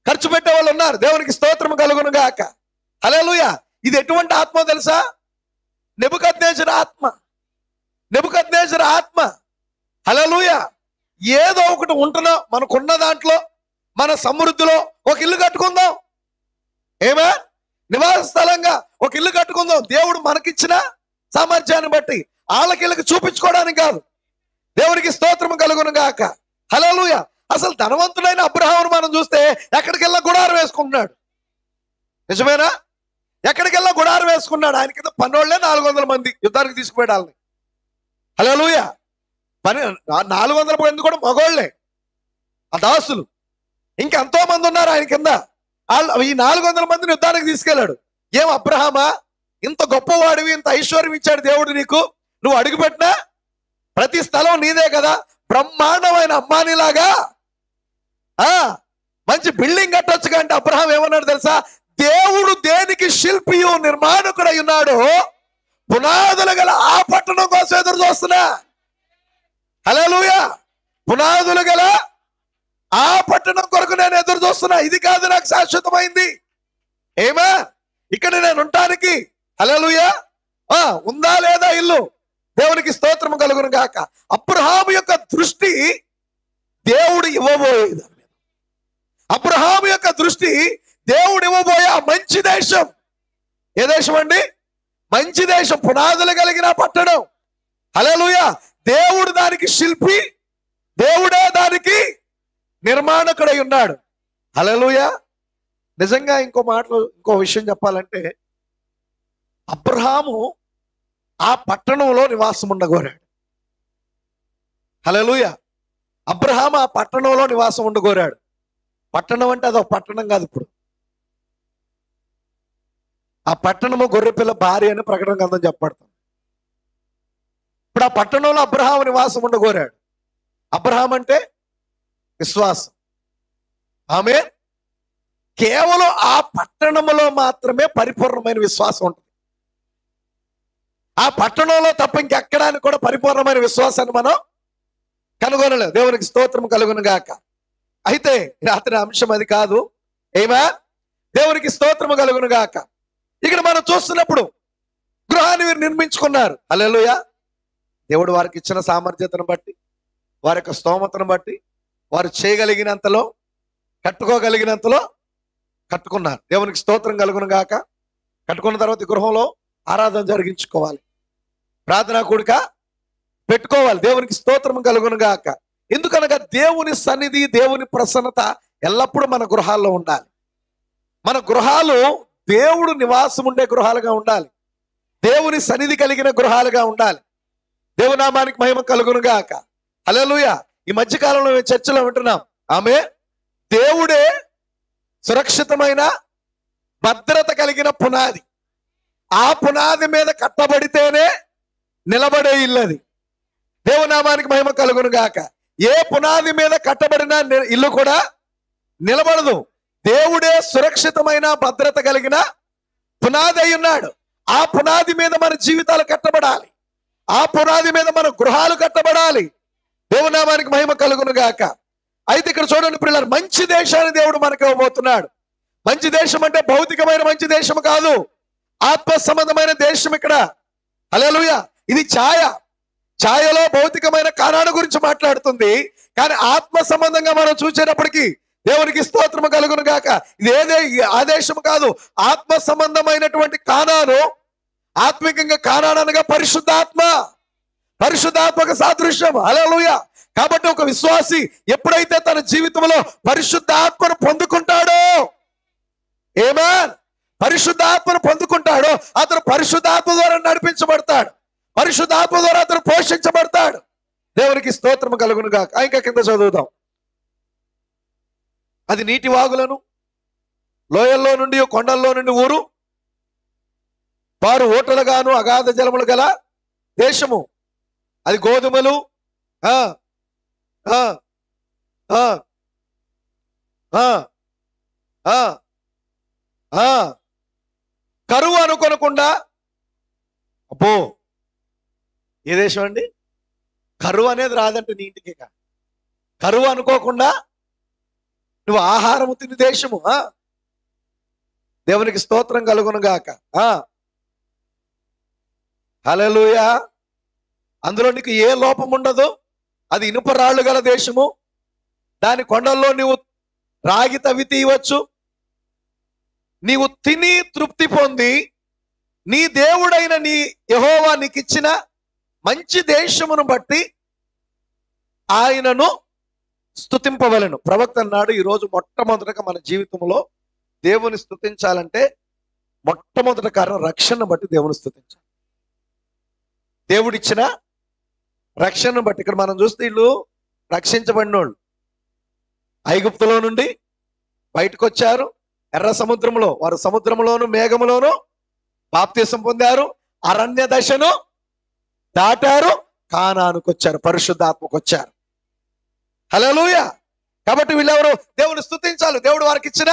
Speaker 1: ఖర్చు పెట్టే వాళ్ళు ఉన్నారు. దేవునికి స్తోత్రం కలుగును గాక. హల్లెలూయా. ఇది ఎటువంటి ఆత్మ తెలుసా? నెబుకద్నెజరు ఆత్మ. హల్లెలూయా. ఏదో ఒకటి ఉంటున్నాం, మనకున్న దాంట్లో, మన సమృద్ధిలో ఒక ఇల్లు కట్టుకుందాం. ఆమేన్. నివాస స్థలంగా ఒక ఇల్లు కట్టుకుందాం. దేవుడు మనకిచ్చిన సామర్థ్యాన్ని బట్టి, వాళ్ళకి చూపించుకోవడానికి కాదు. దేవునికి స్తోత్రం కలుగును గాక. హల్లెలూయా. అసలు ధనవంతుడైన అబ్రహామును మనం చూస్తే ఎక్కడికెళ్ళా గుడారం వేసుకుంటున్నాడు. నిజమేనా? ఎక్కడికెళ్ళా గుడారం వేసుకున్నాడు. ఆయన కింద పన్నోళ్లే 400 మంది యుద్ధానికి తీసుకుపోయాలని. హల్లెలూయా. 400 మంది కూడా మగోళ్లే, ఆ దాసులు. ఇంకెంతో మంది ఉన్నారు ఆయన కింద. ఈ 400 మందిని యుద్ధానికి తీసుకెళ్లాడు. ఏం అబ్రహామా, ఇంత గొప్పవాడివి, ఇంత ఐశ్వర్యం ఇచ్చాడు దేవుడు నీకు, నువ్వు అడుగుపెట్టినా ప్రతి స్థలం నీదే కదా, బ్రహ్మాండమైన అంబానీలాగా మంచి బిల్డింగ్ కట్టొచ్చుగా అంటే అబ్రహాం ఏమన్నాడు తెలుసా? దేవుడు దేనికి శిల్పియు నిర్మాణకుడై ఉన్నాడు, పునాదులు గల ఆ పట్టణం కోసం ఎదురు చూస్తున్నా. హల్లెలూయా. పునాదులు గల ఆ పట్టణం కొరకు నేను ఎదురు చూస్తున్నా. ఇది కాదు నాకు శాశ్వతమైంది. ఏమా ఇక్కడ నేను ఉండటానికి. హల్లెలూయా. ఉందా లేదా ఇల్లు? దేవునికి స్తోత్రము కలుగును గాక. అబ్రహాము యొక్క దృష్టి దేవుడు ఇవ్వబోయేది. అబ్రహాము యొక్క దృష్టి దేవుడు ఇవ్వబోయే ఆ మంచి దేశం. ఏ దేశం అండి? మంచి దేశం, పునాదులు కలిగిన పట్టణం. హల్లెలూయా. దేవుడు దానికి శిల్పి, దేవుడే దానికి నిర్మాణకుడై ఉన్నాడు. హల్లెలూయా. నిజంగా ఇంకో విషయం చెప్పాలంటే, అబ్రహాము ఆ పట్టణంలో నివాసం ఉండగోరాడు. హల్లెలూయా. అబ్రహాము ఆ పట్టణంలో నివాసం ఉండగోరాడు. పట్టణం అంటే అదొక పట్టణం కాదు. ఇప్పుడు ఆ పట్టణము గొర్రెపిల్ల భార్య అని ప్రకటన గ్రంథం చెప్పబడుతుంది. ఇప్పుడు ఆ పట్టణంలో అబ్రహాము నివాసం ఉండగోరాడు. అబ్రహాం అంటే విశ్వాసం. ఆమేన్. కేవలం ఆ పట్టణములో మాత్రమే పరిపూర్ణమైన విశ్వాసం ఉంటుంది. ఆ పట్టణంలో తప్ప ఇంకెక్కడానికి కూడా పరిపూర్ణమైన విశ్వాసాన్ని మనం కనుగొనలేదు. దేవునికి స్తోత్రం కలుగును గాక. అయితే రాత్రి అంశం అది కాదు. ఏమా? దేవునికి స్తోత్రము కలుగును గాక. ఇక్కడ మనం చూస్తున్నప్పుడు గృహాన్ని వీరు నిర్మించుకున్నారు. హల్లెలూయా. దేవుడు వారికి ఇచ్చిన సామర్థ్యతను బట్టి, వారి యొక్క స్తోమతను బట్టి, వారు చేయగలిగినంతలో, కట్టుకోగలిగినంతలో కట్టుకున్నారు. దేవునికి స్తోత్రం కలుగును గాక. కట్టుకున్న తర్వాత గృహంలో ఆరాధన జరిగించుకోవాలి, ప్రార్థనా కూడిక పెట్టుకోవాలి. దేవునికి స్తోత్రం కలుగును గాక. ఎందుకనగా దేవుని సన్నిధి, దేవుని ప్రసన్నత ఎల్లప్పుడూ మన గృహాల్లో ఉండాలి. మన గృహాలు దేవుడు నివాసం ఉండే గృహాలుగా ఉండాలి. దేవుని సన్నిధి కలిగిన గృహాలుగా ఉండాలి. దేవుని నామానికి మహిమ కలుగును గాక. హల్లెలూయా. ఈ మధ్యకాలంలో మేము చర్చలో వింటున్నాం. ఆమె దేవుడే సురక్షితమైన భద్రత కలిగిన పునాది. ఆ పునాది మీద కట్టబడితేనే నిలబడే ఇల్లు అది. దేవునామానికి మహిమ కలుగును గాక. ఏ పునాది మీద కట్టబడిన ఇల్లు కూడా నిలబడదు. దేవుడే సురక్షితమైన భద్రత కలిగిన పునాది అయి ఉన్నాడు. ఆ పునాది మీద మన జీవితాలు కట్టబడాలి. ఆ పునాది మీద మన గృహాలు కట్టబడాలి. దేవునామానికి మహిమ కలుగును గాక. అయితే ఇక్కడ చూడండి పిల్లలు, మంచి దేశాన్ని దేవుడు మనకు ఇవ్వబోతున్నాడు. మంచి దేశం అంటే భౌతికమైన మంచి దేశం కాదు, ఆత్మ సంబంధమైన దేశం ఇక్కడ. హల్లెలూయా. ఇది ఛాయ. ఛాయలో భౌతికమైన కానాను గురించి మాట్లాడుతుంది, కానీ ఆత్మ సంబంధంగా మనం చూసేటప్పటికి దేవునికి స్తోత్రము కలుగును గాక. ఇది ఏదే ఆదేశం కాదు, ఆత్మ సంబంధమైనటువంటి కానాను. ఆత్మికంగా కానాను అనగా పరిశుద్ధాత్మ, పరిశుద్ధాత్మక సాదృశ్యం. హల్లెలూయా. కాబట్టి ఒక విశ్వాసి ఎప్పుడైతే తన జీవితంలో పరిశుద్ధాత్మను పొందుకుంటాడో, ఆమేన్, పరిశుద్ధాత్మను పొందుకుంటాడో అతను పరిశుద్ధాత్మ ద్వారా నడిపించబడతాడు, పరిశుద్ధాత్మ ద్వారా అతను పోషించబడతాడు. దేవునికి స్తోత్రము కలుగును గాక. ఇంకా కింద చదువుదాం. అది నీటి వాగులను, లోయల్లో నుండి కొండల్లో నుండి ఊరు వారు ఓటలుగాను అగాధ జలములు గల దేశము. అది గోధుమలు, కరువు అనుకోనకుండా, అబ్బో ఏ దేశం అండి, కరువు అనేది రాదంటే నీ ఇంటికి. కరువు అనుకోకుండా నువ్వు ఆహారము తిని దేశము. దేవునికి స్తోత్రం కలుగును గాక. హల్లెలూయా. అందులో నీకు ఏ లోపం ఉండదు. అది ఇనుప రాళ్ళు గల దేశము. దాని కొండల్లో నీవు రాగి తవ్వి తీయవచ్చు. నీవు తిని తృప్తి పొంది నీ దేవుడైన నీ యెహోవా నీకు ఇచ్చిన మంచి దేశమును బట్టి ఆయనను స్తుతింపవలెను. ప్రవక్త అన్నాడు, ఈరోజు మొట్టమొదటగా మన జీవితంలో దేవుని స్తుతించాలంటే మొట్టమొదటి కారణం రక్షణను బట్టి దేవుని స్తుతించాలి. దేవుడిచ్చిన రక్షణను బట్టి. ఇక్కడ మనం చూస్తే వీళ్ళు రక్షించబడినోళ్ళు ఐగుప్తులో నుండి బయటకు వచ్చారు. ఎర్ర సముద్రంలో వారు సముద్రంలోను మేఘములోను బాప్తీసం పొందారు. అరణ్య దశను దాటారు, కానానుకు వచ్చారు, పరిశుద్ధాత్మకు వచ్చారు. హల్లెలూయా. కాబట్టి వీళ్ళెవరు దేవుని స్తుతించాలి, దేవుడు వారికి ఇచ్చిన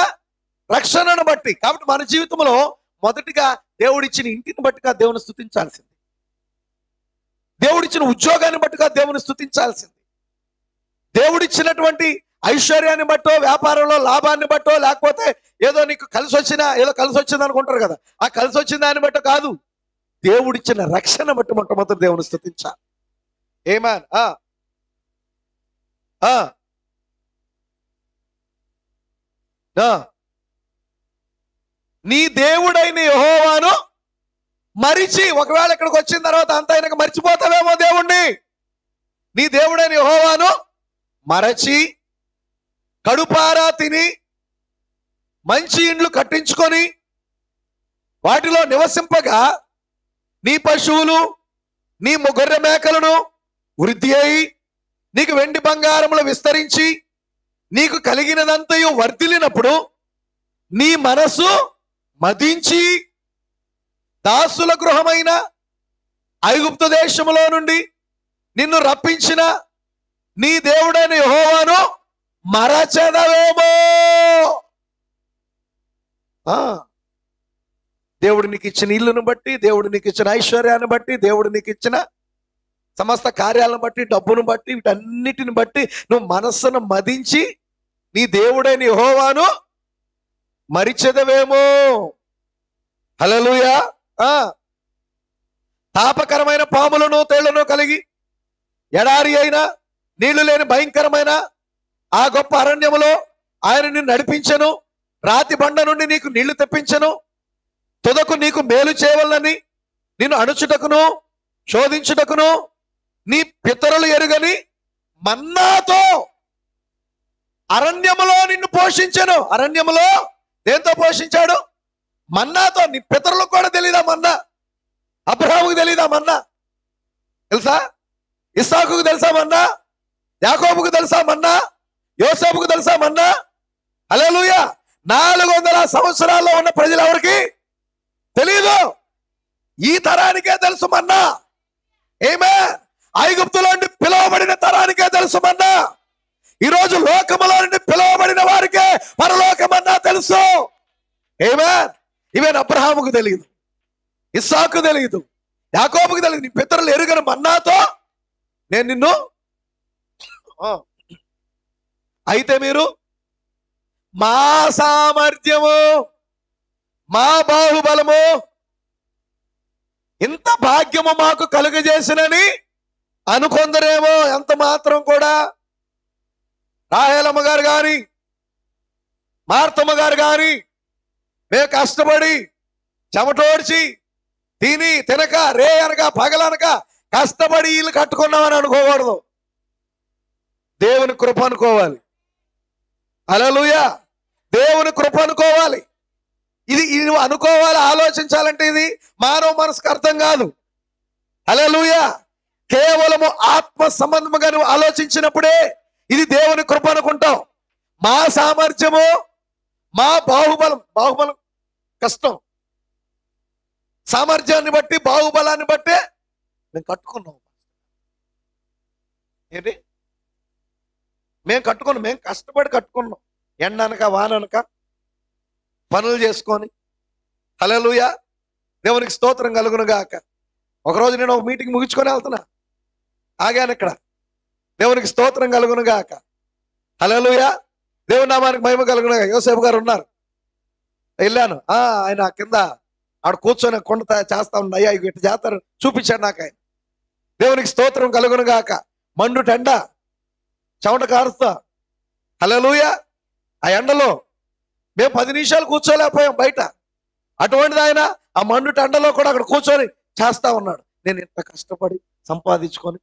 Speaker 1: రక్షణను బట్టి. కాబట్టి మన జీవితంలో మొదటిగా దేవుడిచ్చిన ఇంటిని బట్టిగా దేవుని స్తుతించాల్సింది, దేవుడిచ్చిన ఉద్యోగాన్ని బట్టిగా దేవుని స్తుతించాల్సింది, దేవుడిచ్చినటువంటి ఐశ్వర్యాన్ని బట్టో, వ్యాపారంలో లాభాన్ని బట్టో, లేకపోతే ఏదో నీకు కలిసి వచ్చినా, ఏదో కలిసి వచ్చింది అనుకుంటారు కదా, ఆ కలిసి వచ్చిన దాన్ని బట్టో కాదు, దేవుడిచ్చిన రక్షణ బట్టి మొట్టమొదటి దేవుని స్తుతించాలి. ఆమేన్. నీ దేవుడైన యెహోవాను మరిచి, ఒకవేళ ఇక్కడికి వచ్చిన తర్వాత అంత ఆయనకు మర్చిపోతావేమో దేవుణ్ణి. నీ దేవుడైన యెహోవాను మరచి కడుపారా తిని మంచి ఇండ్లు కట్టించుకొని వాటిలో నివసింపగా నీ పశువులు నీ గొర్రె మేకలను వృద్ధి అయి నీకు వెండి బంగారములు విస్తరించి నీకు కలిగినదంతయు వర్ధిల్లినప్పుడు నీ మనసు మదించి దాసుల గృహమైన ఐగుప్తు దేశములో నుండి నిన్ను రప్పించిన నీ దేవుడైన యెహోవాను మరచెదవేమో. దేవుడు నీకు ఇచ్చిన ఇల్లును బట్టి, దేవుడు నీకు ఇచ్చిన ఐశ్వర్యాన్ని బట్టి, దేవుడు నీకు ఇచ్చిన సమస్త కార్యాలను బట్టి, డబ్బును బట్టి, వీటన్నిటిని బట్టి నువ్వు మనస్సును మదించి నీ దేవుడైన యెహోవాను మరిచెదవేమో. హల్లెలూయా. తాపకరమైన పాములను తేళ్లను కలిగి ఎడారి అయిన నీళ్లు లేని భయంకరమైన ఆ గొప్ప అరణ్యములో ఆయన నిన్ను నడిపించను, రాతి బండ నుండి నీకు నీళ్లు తెప్పించను, తుదకు నీకు మేలు చేయవలనని నిన్ను అణుచుటకును శోధించుటకును నీ పితరులు ఎరుగని మన్నాతో అరణ్యములో నిన్ను పోషించను. అరణ్యములో దేంతో పోషించాడు? మన్నాతో. నీ పితరులకు కూడా తెలీదా మన్నా? అబ్రహాముకు తెలీదా మన్నా? తెలుసా? ఇస్సాకుకు తెలుసా మన్నా? యాకోబుకు తెలుసా మన్నా? యోసేపుకు తెలుసా మన్నా? హల్లెలూయా. 400 సంవత్సరాల్లో ఉన్న ప్రజలు ఎవరికి తెలీదు, ఈ తరానికే తెలుసు మన్నా. ఆమేన్. ఐగుప్తులో నుండి పిలువబడిన తరానికే తెలుసు మన్నా. ఈరోజు లోకములో నుండి పిలువబడిన వారికే పరలోకమన్నా తెలుసు. ఆమేన్. ఈవెన్ అబ్రహాముకు తెలియదు, ఇస్సాకు తెలియదు, యాకోబుకు తెలియదు. నీ పితరులు ఎరుగని మన్నాతో నేను నిన్ను. అయితే మీరు మా సామర్థ్యము, మా బాహుబలము, ఇంత భాగ్యము మాకు కలుగజేసినని అనుకొందరేమో ఎంత మాత్రం కూడా రాహేలమ్మ గారు కానీ మార్తమ్మ గారు కానీ మేము కష్టపడి చెమటోడ్చి తిని తినక రే అనక పగలనక కష్టపడి ఇల్లు కట్టుకున్నామని అనుకోకూడదు. దేవుని కృప అనుకోవాలి. హల్లెలూయా. దేవుని కృప అనుకోవాలి. ఇది నువ్వు అనుకోవాలి, ఆలోచించాలంటే ఇది మానవ మనసుకు అర్థం కాదు. హల్లెలూయా. కేవలము ఆత్మ సంబంధముగా నువ్వు ఆలోచించినప్పుడే ఇది దేవుని కృప అనుకుంటావు. మా సామర్థ్యము, మా బాహుబలం కష్టం. సామర్థ్యాన్ని బట్టి, బాహుబలాన్ని బట్టే మేము కట్టుకున్నాం. ఏంటి మేము కట్టుకున్నాం, మేము కష్టపడి కట్టుకున్నాం. ఎండనక వాననక పనులు చేసుకొని. హల్లెలూయా. దేవునికి స్తోత్రం కలుగును గాక. ఒకరోజు నేను ఒక మీటింగ్ ముగించుకొని వెళ్తున్నా, ఆగాను ఇక్కడ. దేవునికి స్తోత్రం కలుగును గాక. హల్లెలూయా. దేవుని నామానికి మహిమ కలుగును గాక. యోసేపు గారు ఉన్నారు, వెళ్ళాను. ఆయన కింద ఆడ కూర్చొని కొండ చేస్తా ఉన్నా. అయ్యా ఇటు చేస్తారు చూపించాడు నాకు ఆయన. దేవునికి స్తోత్రం కలుగును గాక. మండు ఎండ, చెమట కారుస్తా. హల్లెలూయా. ఆ ఎండలో మేము 10 నిమిషాలు కూర్చోలేకపోయాం బయట. అటువంటిది ఆయన ఆ మండు ఎండలో కూడా అక్కడ కూర్చొని చేస్తా ఉన్నాడు. నేను ఇంత కష్టపడి సంపాదించుకొని,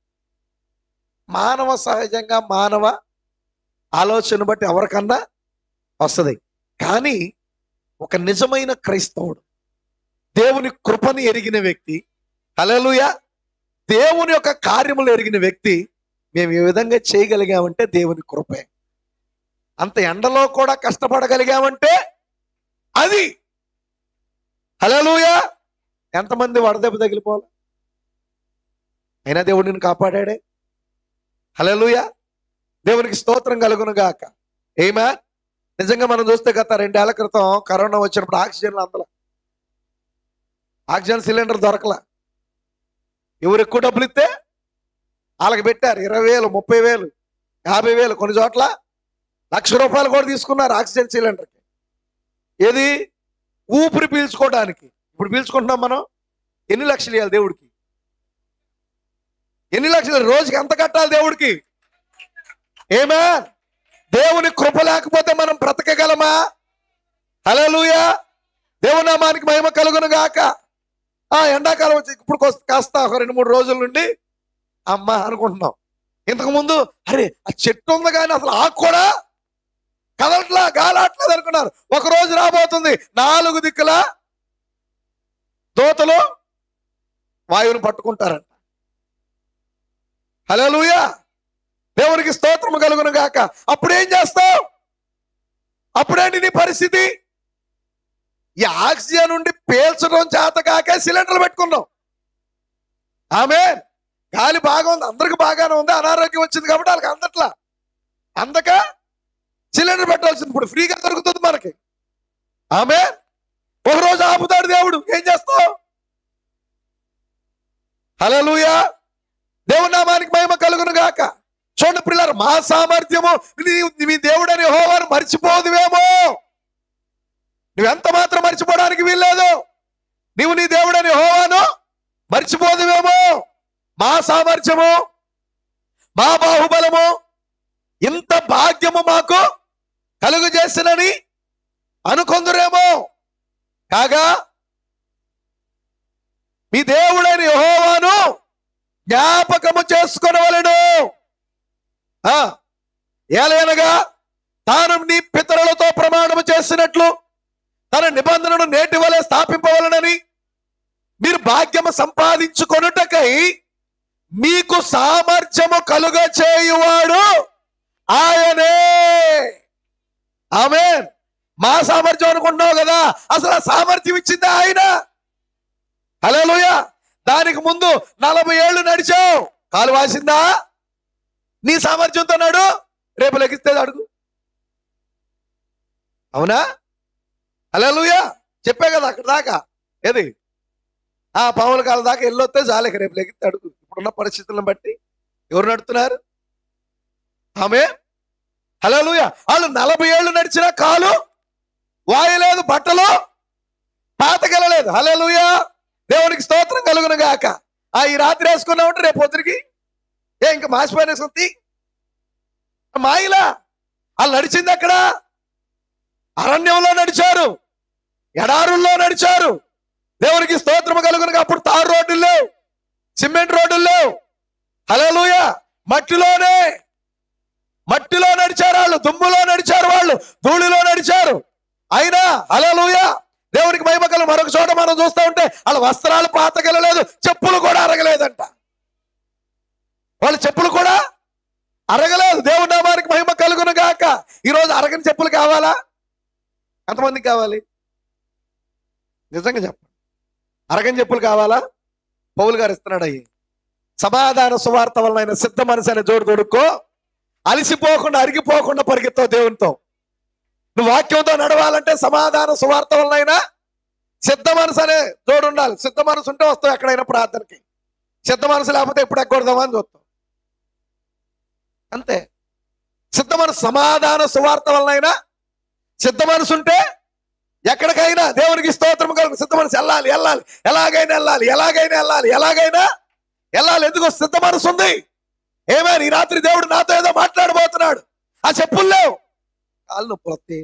Speaker 1: మానవ సహజంగా మానవ ఆలోచన బట్టి ఎవరికన్నా వస్తుంది. కానీ ఒక నిజమైన క్రైస్తవుడు, దేవుని కృపని ఎరిగిన వ్యక్తి, హల్లెలూయా, దేవుని యొక్క కార్యములు ఎరిగిన వ్యక్తి, మేము ఏ విధంగా చేయగలిగామంటే దేవుని కృపే. అంత ఎండలో కూడా కష్టపడగలిగామంటే అది. హల్లెలూయా. ఎంతమంది వడదెబ్బ తగిలిపోవాలి, అయినా దేవుడిని కాపాడాడే. హల్లెలూయా. దేవునికి స్తోత్రం కలుగును గాక. ఆమేన్. నిజంగా మనం చూస్తే గత 2 ఏళ్ల క్రితం కరోనా వచ్చినప్పుడు ఆక్సిజన్ సిలిండర్ దొరకలా. ఎవరు ఎక్కువ డబ్బులు ఇస్తే వాళ్ళకి పెట్టారు. 20,000, 30,000, 50,000, కొన్ని చోట్ల ₹1,00,000 కూడా తీసుకున్నారు ఆక్సిజన్ సిలిండర్కి. ఏది? ఊపిరి పీల్చుకోవడానికి. ఇప్పుడు పీల్చుకుంటున్నాం మనం. ఎన్ని లక్షలు ఇవ్వాలి దేవుడికి? ఎన్ని లక్షలు? రోజుకి ఎంత కట్టాలి దేవుడికి? ఆమేన్. దేవుని కృప లేకపోతే మనం బ్రతకగలమా? హల్లెలూయా. దేవుని నామానికి మహిమ కలుగును గాక. ఎండాకాలం వచ్చి ఇప్పుడు కాస్త ఒక 2-3 రోజుల నుండి అమ్మ అనుకుంటున్నాం. ఇంతకు ముందు అరే ఆ చెట్టు ఉంది కానీ అసలు ఆకు కూడా కదలట్లా, గాలాట్లేదు అనుకున్నారు. ఒక రోజు రాబోతుంది 4 దిక్కుల దోతలు వాయువుని పట్టుకుంటారంట. హల్లెలూయా. దేవునికి స్తోత్రము కలుగును గాక. అప్పుడేం చేస్తావు? అప్పుడేంటి నీ పరిస్థితి? ఈ ఆక్సిజన్ నుండి పేల్చడం చేత కాక సిలిండర్లు పెట్టుకున్నాం. ఆమేన్. గాలి బాగా ఉంది, అందరికి బాగానే ఉంది. అనారోగ్యం వచ్చింది కాబట్టి వాళ్ళకి అందట్లా, అందక సిలిండర్ పెట్టాల్సింది. ఇప్పుడు ఫ్రీగా దొరుకుతుంది మనకి. ఆమేన్. ఒకరోజు ఆపుతాడు దేవుడు, ఏం చేస్తావు? హల్లెలూయా. దేవుని నామానికి మహిమ కలుగును గాక. చూడండి ప్రియులారా, మా సామర్థ్యము మీ దేవుడని యెహోవాను మర్చిపోదువేమో. నువ్వెంత మాత్రం మర్చిపోవడానికి వీల్లేదు. నీవు నీ దేవుడని యెహోవాను మర్చిపోదువేమో. మా సామర్థ్యము, మా బాహుబలము, ఇంత భాగ్యము మాకు కలుగు చేసినని అనుకొందురేమో. కాగా మీ దేవుడని యెహోవాను జ్ఞాపకము చేసుకొనవలెను. ఏలయనగా తాను నీ పితరులతో ప్రమాణము చేసినట్లు తన నిబంధనను నేటి వలె స్థాపింపవలనని మీరు భాగ్యము సంపాదించుకొనుటకై మీకు సామర్థ్యము కలుగ చేయువాడు ఆయనే. ఆమేన్. మా సామర్థ్యం అనుకుంటున్నావు కదా, అసలు ఆ సామర్థ్యం ఇచ్చింది ఆయన. హల్లెలూయా. దానికి ముందు 40 ఏళ్ళు నడిచావు, కాలు వాసిందా? నీ సామర్థ్యంతో నాడు, రేపు లెగిస్తే అడుగు. అవునా? హల్లెలూయా. చెప్పే కదా అక్కడ దాకా. ఏది? పాముల కాలం దాకా వెళ్ళొస్తే చాలేక రేపు లెగిస్తే అడుగు. ఇప్పుడున్న పరిస్థితులను బట్టి ఎవరు నడుతున్నారు? ఆమేన్. హల్లెలూయా. వాళ్ళు 40 ఏళ్ళు నడిచిన కాలు వాయలేదు, బట్టలు పాతకెళ్ళలేదు. హల్లెలూయా. దేవునికి స్తోత్రం కలుగును గాక. ఈ రాత్రి వేసుకున్నామంటే రేపు పొద్దురికి ఇంకా మాసిపోయిన సొంతి మాయిలా వాళ్ళు నడిచింది అక్కడ అరణ్యంలో నడిచారు, ఎడారుల్లో నడిచారు. దేవునికి స్తోత్రము కలుగునుగా. అప్పుడు తారు రోడ్డులు లేవు, సిమెంట్ రోడ్డులు లేవు. హల్లెలూయా. మట్టిలో నడిచారు వాళ్ళు, దుమ్ములో నడిచారు వాళ్ళు, ధూళిలో నడిచారు. అయినా హల్లెలూయా దేవునికి మహిమ కలుగు. మరొక చోట మనం చూస్తూ ఉంటే వాళ్ళ వస్త్రాలు పాతకెళ్ళలేదు, చెప్పులు కూడా అరగలేదంట. వాళ్ళ చెప్పులు కూడా అరగలేదు. దేవుని నామానికి మహిమ కలుగును గాక. ఈరోజు అరగని చెప్పులు కావాలా? ఎంతమందికి కావాలి? నిజంగా చెప్పండి, అరగని చెప్పులు కావాలా? పౌలు గారు ఇస్తున్నాడు అయ్యి. సమాధాన సువార్త వలన సిద్ధ మనసు అనే జోడు తొడుక్కో, అలిసిపోకుండా అరిగిపోకుండా పరిగెత్తావు దేవునితో. నువ్వు వాక్యంతో నడవాలంటే సమాధాన సువార్త వలన సిద్ధ మనసు అనే జోడు ఉండాలి. సిద్ధ మనసు ఉంటే వస్తావు ఎక్కడైనా ప్రార్థనకి. సిద్ధ మనసు లేకపోతే ఎప్పుడు ఎక్కడదామా అని చూస్తావు. అంతే. సిద్ధ మనసు, సమాధాన సువార్త వలన సిద్ధ మనసు ఉంటే ఎక్కడికైనా దేవునికి స్తోత్రం కలుగు. సిద్ధ మనసు వెళ్ళాలి, ఎలాగైనా వెళ్ళాలి. ఎందుకు? సిద్ధ మనసు ఉంది. ఏమైనా ఈ రాత్రి దేవుడు నాతో ఏదో మాట్లాడబోతున్నాడు. ఆ చెప్పులు లేవు, కాళ్ళు నొప్పులు వస్తాయి,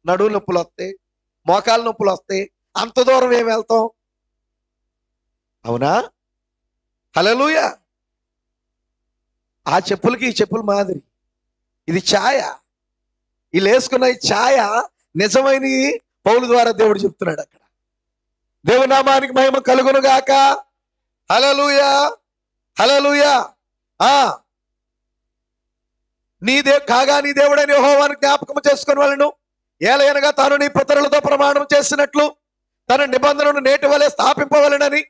Speaker 1: నడువు నొప్పులు వస్తాయి, మోకాలు నొప్పులు వస్తాయి. అంత దూరం ఏమి వెళ్తాం? అవునా? హల్లెలూయా. ఆ చెప్పులకి ఈ చెప్పులు మాదిరి. ఇది ఛాయ, వీళ్ళు వేసుకున్న ఈ ఛాయ నిజమైన పౌలు ద్వారా దేవుడు చెప్తున్నాడు అక్కడ. దేవుని నామానికి మహిమ కలుగును గాక. హల్లెలూయా, హల్లెలూయా. నీ దేవుడైన యెహోవాను జ్ఞాపకం చేసుకుని వాళ్ళను ఏలయనగా తాను నీ పితరులతో ప్రమాణం చేసినట్లు తన నిబంధనను నేటి వలె స్థాపింపవలెనని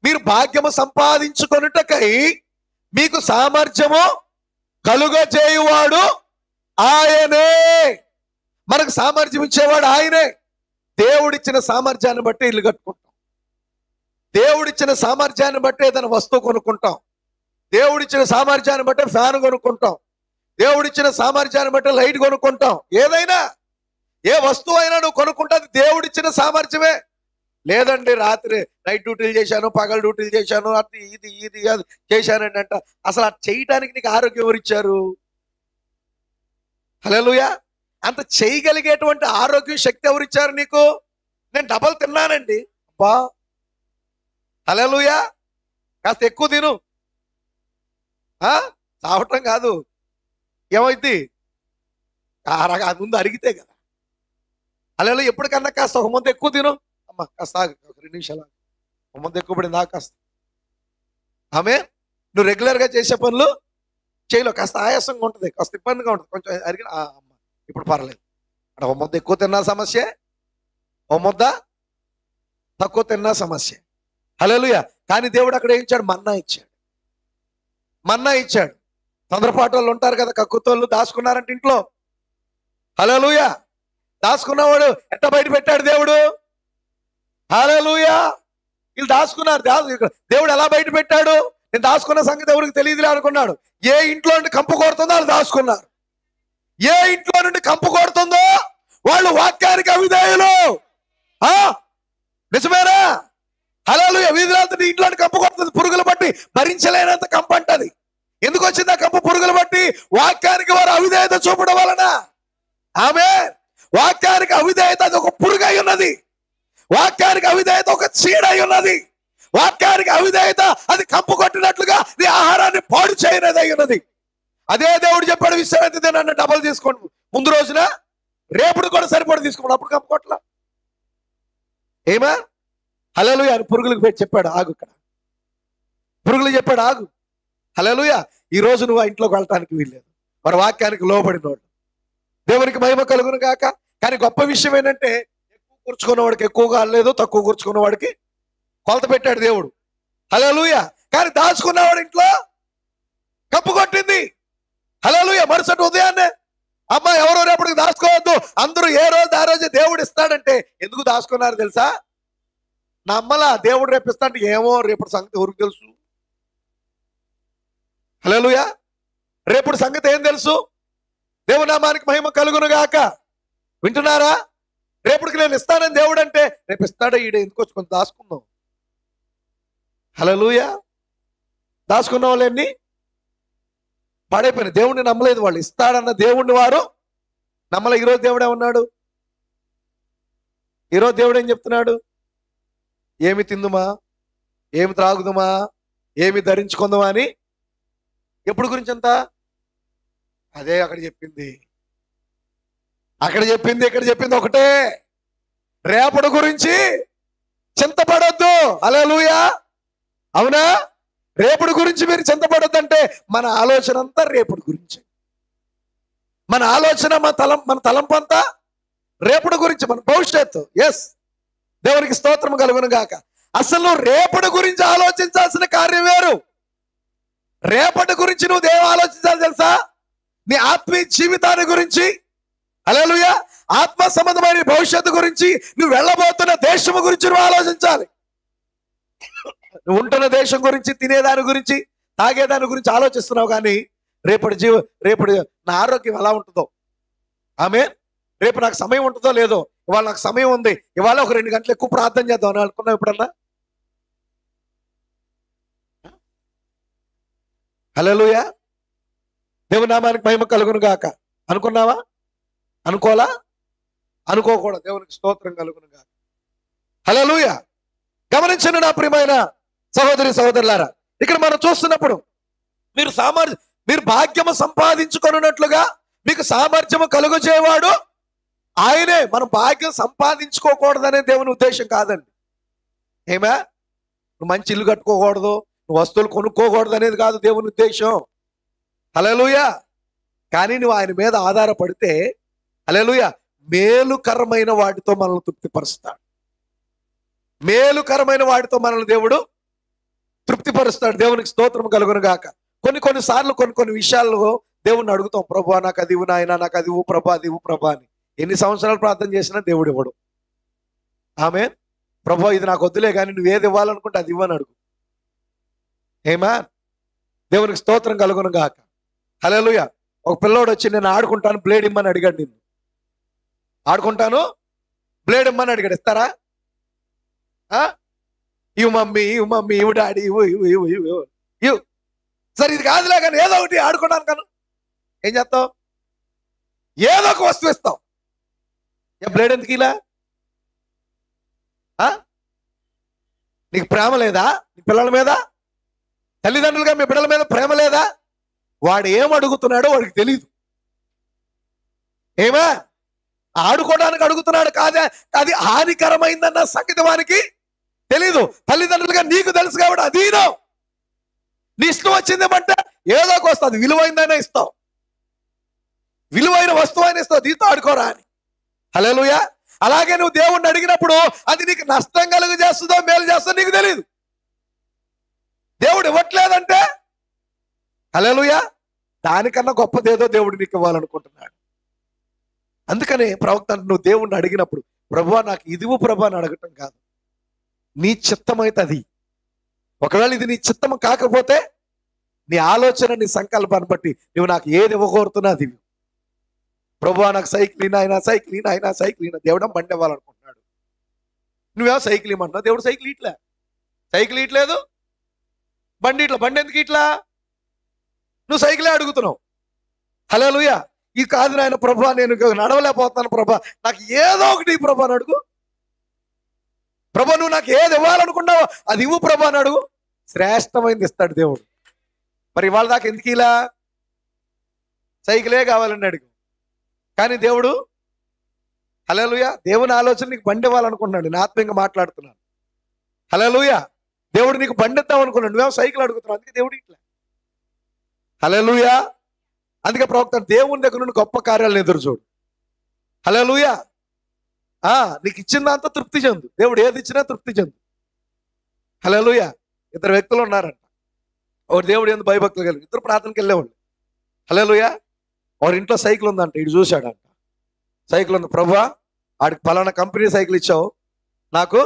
Speaker 1: మీరు భాగ్యము సంపాదించుకొనుటకై మీకు సామర్థ్యము కలుగజేయువాడు ఆయనే. మనకు సామర్థ్యం ఇచ్చేవాడు ఆయనే. దేవుడిచ్చిన సామర్థ్యాన్ని బట్టి ఇల్లు కట్టుకుంటాం, దేవుడిచ్చిన సామర్థ్యాన్ని బట్టి ఏదైనా వస్తువు కొనుక్కుంటాం, దేవుడిచ్చిన సామర్థ్యాన్ని బట్టి ఫ్యాన్ కొనుక్కుంటాం, దేవుడిచ్చిన సామర్థ్యాన్ని బట్టి లైట్ కొనుక్కుంటాం. ఏదైనా ఏ వస్తువు అయినా నువ్వు కొనుక్కుంటే అది దేవుడిచ్చిన సామర్థ్యమే. లేదండి రాత్రి నైట్ డ్యూటీలు చేశాను, పగల డ్యూటీలు చేశాను, అది ఇది అది చేశానండి అంట. అసలు అది చేయడానికి నీకు ఆరోగ్యం ఎవరిచ్చారు? హల్లెలూయా. అంత చేయగలిగేటువంటి ఆరోగ్యం, శక్తి ఎవరిచ్చారు నీకు? నేను డబల్ తిన్నానండి, అబ్బా హల్లెలూయా. కాస్త ఎక్కువ తిను, చావటం కాదు. ఏమైంది? ముందు అరిగితే కదా. హల్లెలూయా. ఎప్పటికన్నా కాస్త ఒక ముందు ఎక్కువ తిను. అమ్మ కాస్త 2 నిమిషాలు ఒక ముందు ఎక్కువ పడింది నాకు కాస్త. ఆమె నువ్వు రెగ్యులర్గా చేసే పనులు చేయలో కాస్త ఆయాసంగా ఉంటుంది, కాస్త ఇబ్బందిగా ఉంటుంది. కొంచెం అరిగిన అమ్మ ఇప్పుడు పర్లేదు. అంటే ఒక ముద్ద ఎక్కువ తిన్నా సమస్య, ఒక ముద్ద తక్కువ తిన్నా సమస్య. హల్లెలూయా. కానీ దేవుడు అక్కడ ఏం ఇచ్చాడు? మన్నా ఇచ్చాడు. తొందరపాటు వాళ్ళు ఉంటారు కదా, కక్కుతోళ్ళు దాచుకున్నారంటే ఇంట్లో. హల్లెలూయా. దాచుకున్నవాడు ఎట్ట బయట పెట్టాడు దేవుడు? హల్లెలూయా. వీళ్ళు దాచుకున్నారు. దేవుడు ఎలా బయట పెట్టాడు? నేను దాచుకున్న సంగతి ఎవరికి తెలియదులే అనుకున్నాడు. ఏ ఇంట్లో నుండి కంపు కొడుతుందో వాళ్ళు దాచుకున్నారు. ఏ ఇంట్లో నుండి కంపు కొడుతుందో వాళ్ళు వాక్యానికి అవిధేయులు. నిజమేనా? హల్లెలూయా. వీధిరాత్రి ఇంట్లో కంపు కొడుతుంది, పురుగులు బట్టి భరించలేనంత కంపు అంటది. ఎందుకు వచ్చింది ఆ కంపు? పురుగులు బట్టి వాక్యానికి వారు అవిధేయత చూపడం వలన. ఆమె వాక్యానికి అవిధేయత అది ఒక పురుగై ఉన్నది, వాక్యానికి అవిధేయత ఒక చీడై ఉన్నది, వాక్యానికి అవిధేయత అది కంపు కొట్టినట్లుగా నీ ఆహారాన్ని పాడు చేయనదై ఉన్నది. అదే దేవుడు చెప్పాడు, విశ్రాంతి దినాన్ని డబల్ తీసుకోండి, ముందు రోజున రేపుడు కూడా సరిపడి తీసుకోండి, అప్పుడు కంపు కొట్ల. ఏమా? హల్లెలూయా. పురుగులకు పెట్టి చెప్పాడు ఆగు. ఇక్కడ పురుగులు చెప్పాడు ఆగు. హల్లెలూయా. ఈ రోజు నువ్వు ఆ ఇంట్లోకి వెళ్ళటానికి వీల్లేదు, మరి వాక్యానికి లోబడినోడు. దేవునికి మహిమ కలుగును గాక. కానీ గొప్ప విషయం ఏంటంటే, ఎక్కువ కూర్చుకున్నవాడికి ఎక్కువగా అనలేదు, తక్కువ కూర్చుకున్నవాడికి కొలత పెట్టాడు దేవుడు. హల్లెలూయా. కానీ దాచుకున్నవాడు ఇంట్లో కప్పు కొట్టింది. హల్లెలూయా. మరుసటి ఉదయాన్నే అమ్మ ఎవరో రేపటికి దాచుకోవద్దు, అందరూ ఏ రోజు ఆ రోజు దేవుడు ఇస్తాడంటే. ఎందుకు దాచుకున్నారు తెలుసా? నా అమ్మలా దేవుడు రేపు ఇస్తాడంటే ఏమో రేపటి సంగతి ఎవరికి తెలుసు? హల్లెలూయా. రేపటి సంగతి ఏం తెలుసు? దేవుని నామానికి మహిమ కలుగును గాక. వింటున్నారా? రేపటికి నేను ఇస్తానని దేవుడు అంటే రేపు ఇస్తాడో ఈడే, ఎందుకు వచ్చి కొంచెం దాచుకుందాం. హల్లెలూయా. దాచుకున్న వాళ్ళని పాడైపోయిన దేవుడిని నమ్మలేదు వాళ్ళు. ఇస్తాడన్న దేవుడిని వారు నమ్మలే. ఈరోజు దేవుడు ఏమన్నాడు? ఈరోజు దేవుడు ఏం చెప్తున్నాడు? ఏమి తిందుమా, ఏమి త్రాగుదుమా, ఏమి ధరించుకుందామా అని. ఎప్పుడు గురించి అంతా అదే అక్కడ చెప్పింది, ఇక్కడ చెప్పింది ఒకటే, రేపటి గురించి చింతపడొద్దు. హల్లెలూయా, అవునా? రేపటి గురించి మీరు చింతపడొద్దు అంటే మన ఆలోచన అంతా రేపటి గురించి, మన ఆలోచన మన తలంపు అంతా రేపటి గురించి, మన భవిష్యత్తు. ఎస్, దేవునికి స్తోత్రం కలుగును గాక. అసలు రేపటి గురించి ఆలోచించాల్సిన కార్యం వేరు. రేపటి గురించి నువ్వు దేవు ఆలోచించాలి తెలుసా? నీ ఆత్మీయ జీవితాన్ని గురించి, హల్లెలూయా, ఆత్మ సంబంధమైన భవిష్యత్తు గురించి, నువ్వు వెళ్ళబోతున్న దేశం గురించి నువ్వు ఆలోచించాలి. నువ్వు ఉంటున్న దేశం గురించి, తినేదాని గురించి, తాగేదాని గురించి ఆలోచిస్తున్నావు. కానీ రేపటి నా ఆరోగ్యం ఎలా ఉంటుందో, రేపు నాకు సమయం ఉంటుందో లేదో, ఇవాళ నాకు సమయం ఉంది, ఇవాళ ఒక 2 గంటలు ఎక్కువ ప్రార్థన చేద్దాం అని అనుకున్నావు ఎప్పుడన్నా? హల్లెలూయా, దేవుని నామానికి మహిమ కలుగును గాక. అనుకున్నావా? అనుకోలా? అనుకోకూడదు. దేవునికి స్తోత్రం కలుగును గాక. హల్లెలూయా. గమనించండి నా ప్రియమైన సహోదరి సహోదరులారా, ఇక్కడ మనం చూస్తున్నప్పుడు మీరు భాగ్యము సంపాదించుకొనున్నట్లుగా మీకు సామర్థ్యము కలుగజేవాడు ఆయనే. మనం భాగ్యం సంపాదించుకోకూడదనే దేవుని ఉద్దేశం కాదండి. ఏమే, నువ్వు మంచి ఇల్లు కట్టుకోకూడదు, నువ్వు వస్తువులు కొనుక్కోకూడదు అనేది కాదు దేవుని ఉద్దేశం. హల్లెలూయా. కానీ నువ్వు ఆయన మీద ఆధారపడితే, హల్లెలూయా, మేలుకరమైన వాటితో మనల్ని తృప్తిపరుస్తాడు. మేలుకరమైన వాటితో మనల్ని దేవుడు తృప్తిపరుస్తాడు. దేవునికి స్తోత్రం కలుగును గాక. కొన్నిసార్లు కొన్ని విషయాల్లో దేవుణ్ణి అడుగుతాం, ప్రభా నాకు అది ఇవ్వు నాయన, నాకు అది ఇవ్వు ప్రభా, అది ఇవ్వు ప్రభా అని. ఎన్ని సంవత్సరాలు ప్రార్థన చేసినా దేవుడు ఇవ్వడు. ఆమేన్. ప్రభా ఇది నాకు వద్దులే, కానీ నువ్వు ఏది ఇవ్వాలనుకుంటే అది ఇవ్వని అడుగు. ఏమా, దేవునికి స్తోత్రం కలుగును గాక. హల్లెలూయా. ఒక పిల్లోడు వచ్చి నేను ఆడుకుంటాను బ్లేడ్ ఇమ్మని అడిగాడు. నిన్ను ఆడుకుంటాను బ్లేడ్ ఇమ్మని అడిగాడు. ఇస్తారా? ఇవ్వు మమ్మీ, ఇవ్వు మమ్మీ, ఇవ్వు డాడీ, ఇవ్వు. సరే ఇది కాదులే కానీ ఏదో ఒకటి ఆడుకుంటాను కాను. ఏం చేస్తావు? ఏదో ఒక వస్తువు ఇస్తావు. బ్లేడ్ ఎందుకు ఇలా? నీకు ప్రేమ లేదా నీ పిల్లల మీద? తల్లిదండ్రులుగా మీ బిడ్డల మీద ప్రేమ లేదా? వాడు ఏం అడుగుతున్నాడో వాడికి తెలియదు. ఏమా, ఆడుకోవడానికి అడుగుతున్నాడు కాదే, అది హానికరమైందన్న సంగతి వానికి తెలీదు. తల్లిదండ్రులుగా నీకు తెలుసు కాబట్టి అదీనో నీ ఇష్టం వచ్చిందేమంటే ఏదో ఒక వస్తుంది, అది విలువైందైనా ఇస్తావు, విలువైన వస్తువు అయినా ఇస్తావు, దీంతో ఆడుకోరా అని. హల్లెలూయా. అలాగే నువ్వు దేవుణ్ణి అడిగినప్పుడు అది నీకు నష్టం కలుగు చేస్తుందో మేలు చేస్తుందో నీకు తెలియదు. దేవుడు ఇవ్వట్లేదంటే, హల్లెలూయా, దానికన్నా గొప్పదేదో దేవుడు నీకు ఇవ్వాలనుకుంటున్నాడు. అందుకనే ప్రవక్త నువ్వు దేవుణ్ణి అడిగినప్పుడు, ప్రభువా నాకు ఇదివు ప్రభు అని అడగటం కాదు, నీ చిత్తమైతే అది. ఒకవేళ ఇది నీ చిత్తం కాకపోతే నీ ఆలోచన, నీ సంకల్పాన్ని బట్టి నువ్వు నాకు ఏది ఇవ్వకూరుతున్నా అది. ప్రభువా నాకు సైకిల్ అయినా, సైకిల్ అయినా, సైకిల్ అయినా. దేవుడు బండి ఇవ్వాలనుకుంటున్నాడు, నువ్వేమో సైకిల్ ఇవ్వమంటున్నావు. దేవుడు సైకిల్ ఇట్లా, సైకిల్ ఇట్లేదు, బండి ఇట్లా. బండి ఎందుకు ఇట్లా? నువ్వు సైకిలే అడుగుతున్నావు. హల్లెలూయా. ఇది కాదు నాయన ప్రభా, నేను నడవలేకపోతున్నాను ప్రభా, నాకు ఏదో ఒకటి ప్రభా అని అడుగు. ప్రభా నువ్వు నాకు ఏది ఇవ్వాలనుకున్నావో అది ఇవ్వు ప్రభా అని అడుగు. శ్రేష్టమైంది ఇస్తాడు దేవుడు. మరి ఇవాళ దాకా ఎందుకు ఇలా? సైకిలే కావాలని అడుగు. కానీ దేవుడు, హల్లెలూయా, దేవుని ఆలోచన నీకు బండి ఇవ్వాలనుకుంటున్నాడు. నేను ఆత్మీయంగా మాట్లాడుతున్నాను. హల్లెలూయా. దేవుడు నీకు బండి ఇద్దాం అనుకున్నాడు, నువ్వేమో సైకిల్ అడుగుతున్నావు. అందుకే దేవుడు ఇట్లా. హల్లెలూయా. అందుకే ప్రవక్త దేవుని దగ్గర నుండి గొప్ప కార్యాలను ఎదురు చూడు. హల్లెలూయా. నీకు ఇచ్చిన దాంతో తృప్తి చెందు. దేవుడు ఏది ఇచ్చినా తృప్తి చెందు. హల్లెలూయా. 2 వ్యక్తులు ఉన్నారంట. ఒకడు దేవుడు ఎందుకు భయభక్తులు కలిగి, 2 ప్రార్థనకి వెళ్ళేవాళ్ళు. హల్లెలూయా. వాడి ఇంట్లో సైకిల్ ఉందంట. ఇటు చూశాడంట, సైకిల్ ఉంది. ప్రభువా ఆడికి పలానా కంపెనీ సైకిల్ ఇచ్చావు, నాకు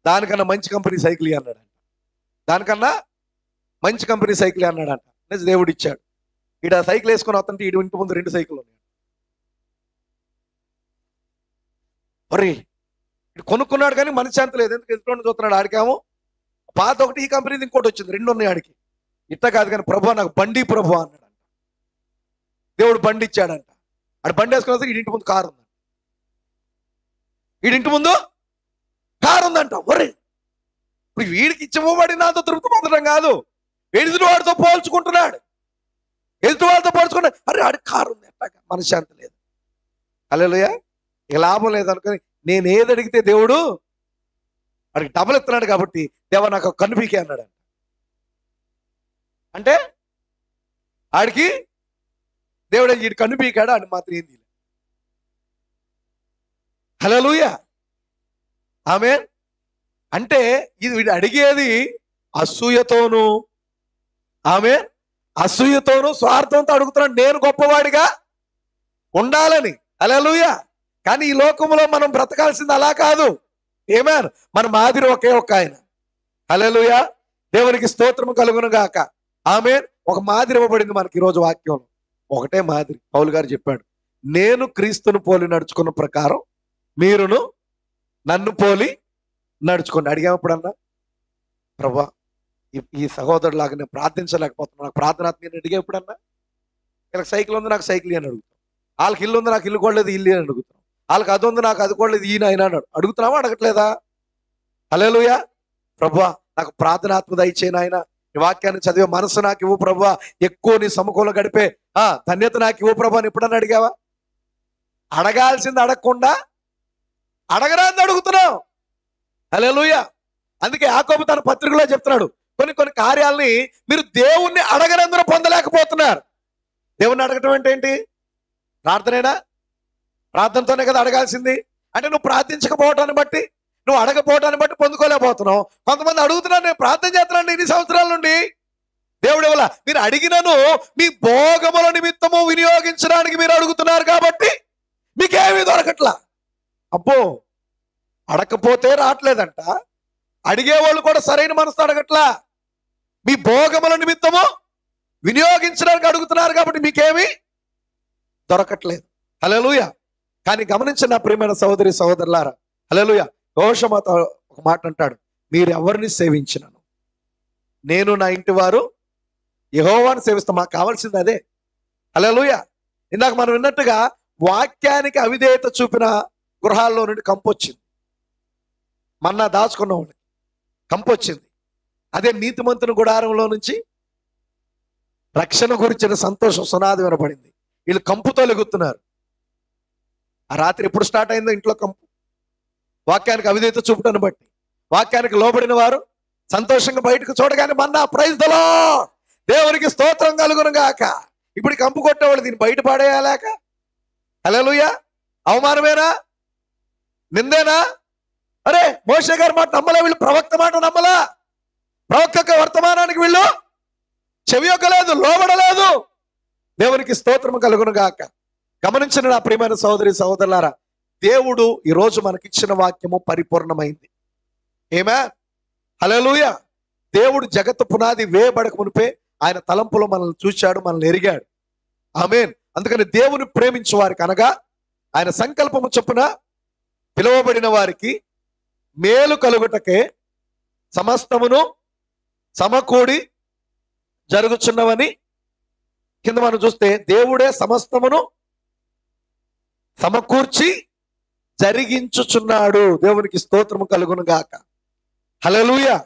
Speaker 1: దానికన్నా మంచి కంపెనీ సైకిల్ అన్నాడంట. దానికన్నా మంచి కంపెనీ సైకిల్ అన్నాడంట. దేవుడు ఇచ్చాడు. ఈడ సైకిల్ వేసుకొని వస్తుంటే ఈడు ఇంటి ముందు 2 సైకిల్ ఉన్నాయి. మరి ఇటు కొనుక్కున్నాడు కానీ మనశ్శాంతి లేదు. ఎందుకు ఎదుటి చూస్తున్నాడు. ఆడికేమో పాత ఒకటి, ఈ కంపెనీది ఇంకోటి వచ్చింది, 2 ఉన్నాయి ఆడికి. ఇట్లా కాదు కానీ ప్రభు నాకు బండి ప్రభు అన్నాడంట. దేవుడు బండి ఇచ్చాడంట. ఆడు బండి వేసుకున్న ఇంటి ముందు కారు ఉందంట. వీడింటి ముందు కారు ఉందంట. ఒరే, ఇప్పుడు వీడికి ఇచ్చివ్వబడినంత తృప్తి పొందడం కాదు, ఎదుటి వాడితో పోల్చుకుంటున్నాడు. ఎదుటి వాళ్ళతో పోల్చుకుంటాడు. అరే ఆడికి కారు ఉంది, ఎట్లా మనశ్శాంతి లేదు. హల్లెలూయా. ఇక లాభం లేదనుకొని నేను ఏది అడిగితే దేవుడు వాడికి డబల్ ఎత్తున్నాడు కాబట్టి దేవా నాకు ఒక కన్ను పీకే అన్నాడు. అంటే ఆడికి దేవుడు వీడి కన్ను పీకాడు, అని మాత్రం ఏం తీయలేదు. హల్లెలూయా. ఆమేన్. అంటే ఇది వీడు అడిగేది అసూయతోను, ఆమేన్, అసూయతోను స్వార్థంతో అడుగుతున్నాడు, నేను గొప్పవాడిగా ఉండాలని. హల్లెలూయా. కానీ ఈ లోకంలో మనం బ్రతకాల్సింది అలా కాదు. ఆమేన్. మన మాదిరి ఒకే ఒక్క ఆయన. హల్లెలూయా. దేవునికి స్తోత్రము కలుగును గాక. ఆమేన్. ఒక మాదిరి ఇవ్వబడింది మనకి ఈరోజు వాక్యంలో. ఒకటే మాదిరి. పౌలు గారు చెప్పాడు, నేను క్రీస్తును పోలి నడుచుకున్న ప్రకారం మీరును నన్ను పోలి నడుచుకోండి. అడిగాము ఎప్పుడన్నా, ప్రభా ఈ సహోదరులాగా నేను ప్రార్థించలేకపోతున్నాను, నాకు ప్రార్థనాత్మ అడిగా ఎప్పుడన్నా? వీళ్ళకి సైకిల్ ఉంది, నాకు సైకిల్ అని అడుగుతాం. వాళ్ళకి ఇల్లు ఉంది, నాకు ఇల్లు కూడలేదు, ఇల్లు అని అడుగుతాం. వాళ్ళకి అది ఉంది, నాకు అది కూడలేదు, ఈయన ఆయన అన్నాడు. అడుగుతున్నావా, అడగట్లేదా? హల్లెలూయా. ప్రభువా నాకు ప్రార్థనాత్మ దయచేయను, ఆయన నీ వాక్యాన్ని చదివే మనసు నాకు ఇవ్వు ప్రభువా, ఎక్కువ నీ సముఖంలో గడిపే ధన్యత నాకు ఇవ్వు ప్రభు అని ఎప్పుడన్నా అడిగావా? అడగాల్సింది అడగకుండా అడగరాంది అడుగుతున్నావు. హల్లెలూయా. అందుకే యాకోబు తన పత్రికలో చెప్తున్నాడు, కొన్ని కొన్ని కార్యాలని మీరు దేవుణ్ణి అడగనందున పొందలేకపోతున్నారు. దేవుణ్ణి అడగటం అంటే ఏంటి? ప్రార్థనేనా? ప్రార్థనతోనే కదా అడగాల్సింది. అంటే నువ్వు ప్రార్థించకపోవటాన్ని బట్టి, నువ్వు అడగపోవటాన్ని బట్టి పొందుకోలేకపోతున్నావు. కొంతమంది అడుగుతున్నారు, నేను ప్రార్థన చేస్తున్నాను ఇన్ని సంవత్సరాల నుండి, దేవుడు ఇవ్వాల. మీరు అడిగినను మీ భోగముల నిమిత్తము వినియోగించడానికి మీరు అడుగుతున్నారు కాబట్టి మీకేమీ దొరకట్లా. అబ్బో, అడగకపోతే రావట్లేదంట, అడిగేవాళ్ళు కూడా సరైన మనసు అడగట్లా. మీ భోగముల నిమిత్తము వినియోగించడానికి అడుగుతున్నారు కాబట్టి మీకేమీ దొరకట్లేదు. హల్లెలూయా. కానీ గమనించిన నా ప్రియమైన సహోదరి సహోదరులారా, హల్లెలూయా, యెహోషువతో ఒక మాట అంటాడు, మీరు ఎవరిని సేవించినను నేను నా ఇంటి వారు యెహోవాను సేవిస్తాం. మాకు కావాల్సింది అదే. హల్లెలూయా. ఇందాక మనం విన్నట్టుగా వాక్యానికి అవిధేయత చూపిన గృహాల్లో నుండి కంపొచ్చింది. మన్నా దాచుకున్న వాళ్ళకి కంపొచ్చింది. అదే నీతిమంతుని గుడారంలో నుంచి రక్షణ గురించిన సంతోషం సునాది వినపడింది. వీళ్ళు కంపుతో లెగుతున్నారు. ఆ రాత్రి ఎప్పుడు స్టార్ట్ అయిందో ఇంట్లో కంపు. వాక్యానికి అవిధేయత చూపటాన్ని బట్టి వాక్యానికి లోబడిన వారు సంతోషంగా బయటకు చూడగానే మన్నా ప్రైజ్ ద లార్డ్, దేవునికి స్తోత్రం కలుగును గాక. ఇప్పుడు కంపు కొట్టేవాళ్ళు దీన్ని బయట పాడేయాలాక. హల్లెలూయా. అవమానమేనా? నిందేనా? అరే మోషే గారి మాట నమ్మలే, వీళ్ళు ప్రవక్త మాట నమ్మలా, ప్రవక్త యొక్క వర్తమానానికి వీళ్ళు చెవియొక్కలేదు, లోబడలేదు. దేవునికి స్తోత్రం కలుగును గాక. గమనించిన నా ప్రియమైన సహోదరి సహోదరులారా, దేవుడు ఈరోజు మనకిచ్చిన వాక్యము పరిపూర్ణమైంది. ఏమే? హల్లెలూయా. దేవుడు జగత్తు పునాది వేయబడక మునిపే ఆయన తలంపులో మనల్ని చూశాడు, మనల్ని ఎరిగాడు. ఆమేన్. అందుకని దేవుని ప్రేమించు వారికి, అనగా ఆయన సంకల్పము చొప్పున పిలువబడిన వారికి మేలు కలుగుటకే సమస్తమును సమకూడి జరుగుచున్నవని కింద మనం చూస్తే, దేవుడే సమస్తమును సమకూర్చి జరిగించుచున్నాడు. దేవునికి స్తోత్రము కలుగును గాక. హల్లెలూయా.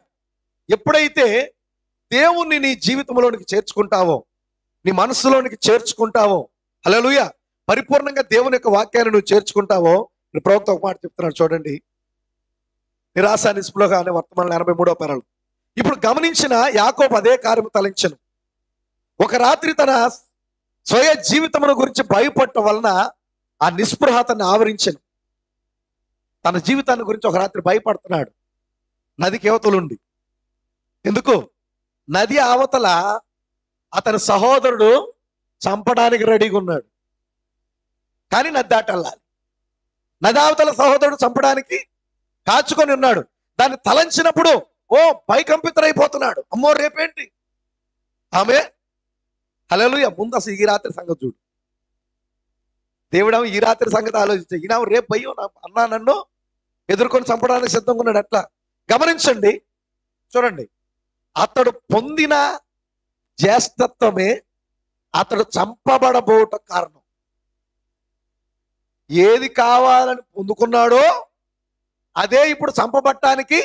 Speaker 1: ఎప్పుడైతే దేవుణ్ణి నీ జీవితంలోనికి చేర్చుకుంటావో, నీ మనస్సులోనికి చేర్చుకుంటావో, హల్లెలూయా, పరిపూర్ణంగా దేవుని యొక్క వాక్యాన్ని నువ్వు చేర్చుకుంటావో, ప్రవక్త ఒక మాట చెప్తున్నాడు చూడండి, నిరాశ నిస్పృహ అనే వర్తమానం 83వ పేరాలు. ఇప్పుడు గమనించిన యాకోబు అదే కార్యము తలంచెను. ఒక రాత్రి తన స్వయ జీవితమును గురించి భయపడటం వలన ఆ నిస్పృహ అతన్ని ఆవరించెను. తన జీవితాన్ని గురించి ఒక రాత్రి భయపడుతున్నాడు నదికి అవతలుండి. ఎందుకు? నది అవతల అతని సహోదరుడు చంపడానికి రెడీగా ఉన్నాడు, కానీ నది దాటెళ్ళాలి. నది అవతల సహోదరుడు చంపడానికి కాచుకొని ఉన్నాడు. దాన్ని తలంచినప్పుడు ఓ భయకంపితుడైపోతున్నాడు. అమ్మో రేపేంటి? ఆమె హల్లెలూయా. ముందు అసలు ఈ రాత్రి సంగతి చూడు. దేవుడేమో ఈ రాత్రి సంగతి ఆలోచించే, ఈయన రేపు భయం అన్నా నన్ను ఎదుర్కొని చంపడానికి సిద్ధంగా ఉన్నాడు. అట్లా గమనించండి, చూడండి, అతడు పొందిన జ్యేష్ఠత్వమే అతడు చంపబడబోట కారణం. ఏది కావాలని పొందుకున్నాడో అదే ఇప్పుడు చంపబడటానికి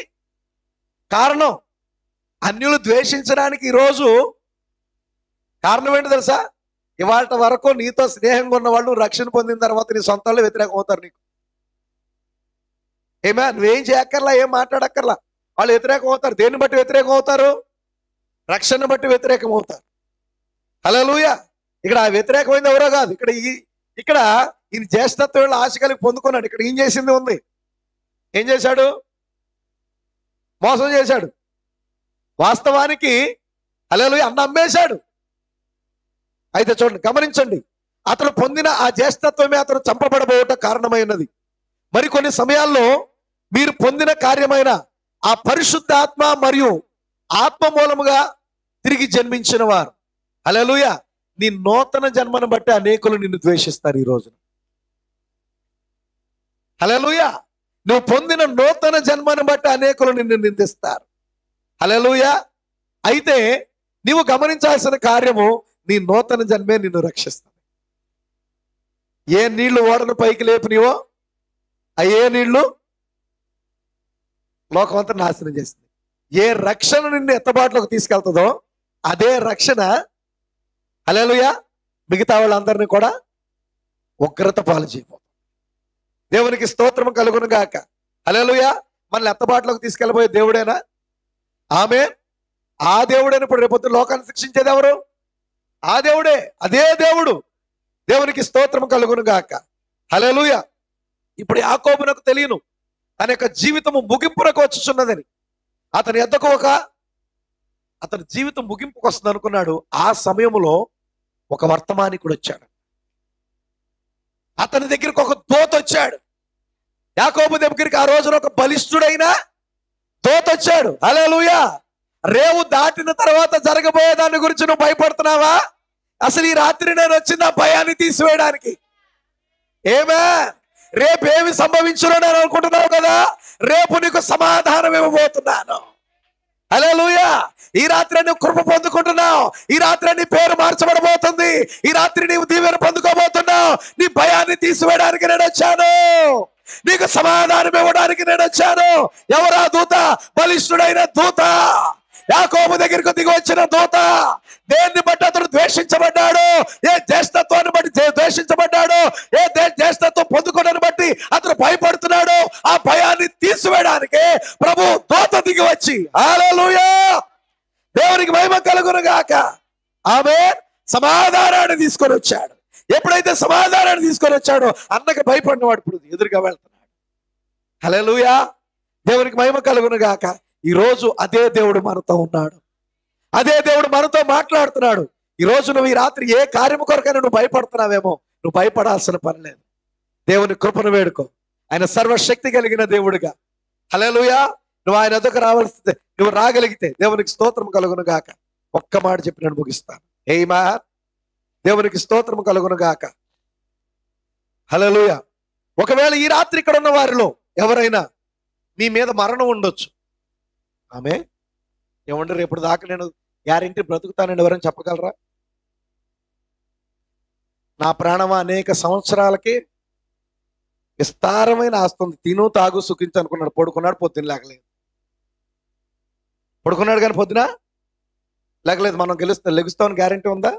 Speaker 1: కారణం. అన్యులు ద్వేషించడానికి ఈరోజు కారణం ఏంటి తెలుసా? ఇవాళ వరకు నీతో స్నేహంగా ఉన్న వాళ్ళు రక్షణ పొందిన తర్వాత నీ సొంత వాళ్ళు వ్యతిరేకం అవుతారు నీకు. ఏమే నువ్వేం చేయక్కర్లా, ఏం మాట్లాడక్కర్లా, వాళ్ళు వ్యతిరేకం అవుతారు. దేన్ని బట్టి వ్యతిరేకం అవుతారు? రక్షణ బట్టి వ్యతిరేకం అవుతారు. హల్లెలూయా. ఇక్కడ ఆ వ్యతిరేకమైంది ఎవరో కాదు. ఇక్కడ ఈయన జ్యేష్ఠత్వం ఆశ కలిగి పొందుకున్నాడు. ఇక్కడ ఏం చేసింది ఉంది? ఏం చేశాడు? మోసం చేశాడు. వాస్తవానికి హల్లెలూయా అన్న అమ్మేశాడు. అయితే చూడండి, గమనించండి, అతను పొందిన ఆ జ్యేష్ఠత్వమే అతను చంపబడబోట కారణమైనది. మరికొన్ని సమయాల్లో మీరు పొందిన కార్యమైన ఆ పరిశుద్ధాత్మ మరియు ఆత్మ మూలముగా తిరిగి జన్మించిన వారు, హల్లెలూయా, నీ నూతన జన్మను బట్టి అనేకులు నిన్ను ద్వేషిస్తారు ఈ రోజున. హల్లెలూయా. నువ్వు పొందిన నూతన జన్మను బట్టి అనేకులు నిన్ను నిందిస్తారు. హల్లెలూయా. అయితే నీవు గమనించాల్సిన కార్యము, నీ నూతన జన్మే నిన్ను రక్షిస్తుంది. ఏ నీళ్లు ఓడను పైకి లేపినివో అయ్యే నీళ్లు లోకమంతా నాశనం చేస్తుంది. ఏ రక్షణ నిన్ను ఎత్తబాటులోకి తీసుకెళ్తుందో అదే రక్షణ హల్లెలూయా మిగతా వాళ్ళందరినీ కూడా ఉగ్రత పాలు చేయబోతుంది. దేవునికి స్తోత్రం కలుగును గాక. హల్లెలూయా. మనల్ని ఎత్తబాటులోకి తీసుకెళ్ళబోయే దేవుడేనా? ఆమేన్. ఆ దేవుడైన ఇప్పుడు రేపొద్దు లోకాన్ని శిక్షించేది ఎవరు? ఆ దేవుడే, అదే దేవుడు. దేవునికి స్తోత్రం కలుగును గాక. హల్లెలూయా. ఇప్పుడు యాకోబునకు తెలియను తన యొక్క జీవితము ముగింపునకు వచ్చుచున్నదని. అతని జీవితం ముగింపుకు వస్తుంది అనుకున్నాడు. ఆ సమయంలో ఒక వర్తమానికుడు వచ్చాడు. అతని దగ్గరికి ఒక దూత వచ్చాడు. యాకోబు దగ్గరికి ఆ రోజున ఒక బలిష్ఠుడైన దూత వచ్చాడు. హల్లెలూయా. రేవు దాటిన తర్వాత జరగబోయే దాని గురించి నువ్వు భయపడుతున్నావా? అసలు ఈ రాత్రి నేను వచ్చింది ఆ భయాన్ని తీసివేయడానికి. ఏమే రేపేమి సంభవించునో నేను అనుకుంటున్నావు కదా, రేపు నీకు సమాధానం ఇవ్వబోతున్నాను. హల్లెలూయా. ఈ రాత్రి నువ్వు కృప పొందుకుంటున్నావు. ఈ రాత్రి నీ పేరు మార్చబడబోతుంది. ఈ రాత్రి నీవు దీవెన పొందుకోబోతున్నావు. నీ భయాన్ని తీసివేయడానికి నేను వచ్చాను. నీకు సమాధానం ఇవ్వడానికి నేను వచ్చాను. ఎవరా దూత? బలిష్ఠుడైన దూత, యాకోబు దగ్గరకు దిగి వచ్చిన దూత. దేన్ని బట్టి అతడు ద్వేషించబడ్డాడు? ఏ జ్యేష్ఠత్వాన్ని బట్టి ద్వేషించబడ్డాడు? ఏ జ్యేష్ఠత్వం పొందుకోవడాన్ని బట్టి అతడు భయపడుతున్నాడు? ఆ భయాన్ని తీసివేయడానికి ప్రభు దూత దిగి వచ్చి, హల్లెలూయా, దేవునికి మహిమ కలుగును గాక, ఆమేన్, సమాధానాన్ని తీసుకొని వచ్చాడు. ఎప్పుడైతే సమాధానాన్ని తీసుకొని వచ్చాడో అన్నకి భయపడినవాడు ఇప్పుడు ఎదురుగా వెళ్తున్నాడు. హల్లెలూయా. దేవునికి మహిమ కలుగును గాక. ఈ రోజు అదే దేవుడు మనతో ఉన్నాడు. అదే దేవుడు మనతో మాట్లాడుతున్నాడు. ఈ రోజు నువ్వు ఈ రాత్రి ఏ కార్యము కొరకైనా నువ్వు భయపడుతున్నావేమో, నువ్వు భయపడాల్సిన పని లేదు. దేవుని కృపను వేడుకో. ఆయన సర్వశక్తి కలిగిన దేవుడిగా. హల్లెలూయా. నువ్వు ఆయన ఎదుకు రావాల్సిందే. నువ్వు రాగలిగితే దేవునికి స్తోత్రం కలుగును గాక. ఒక్క మాట చెప్పి నేను ముగిస్తాను. ఆమేన్. దేవునికి స్తోత్రం కలుగును గాక. హల్లెలూయా. ఒకవేళ ఈ రాత్రి ఇక్కడ ఉన్న వారిలో ఎవరైనా మీ మీద మరణం ఉండొచ్చు. ఆమె ఏమంటే రేపు దాకా నేను గ్యారెంటీ బ్రతుకుతానని ఎవరైనా చెప్పగలరా? నా ప్రాణమా అనేక సంవత్సరాలకి విస్తారమైన ఆస్తుంది, తిను తాగు సుఖించు అనుకున్నాడు. పడుకున్నాడు, పొద్దున్న లేకలేదు. పడుకున్నాడు కానీ పొద్దున లేకలేదు. మనం లెగుస్తామని గ్యారెంటీ ఉందా?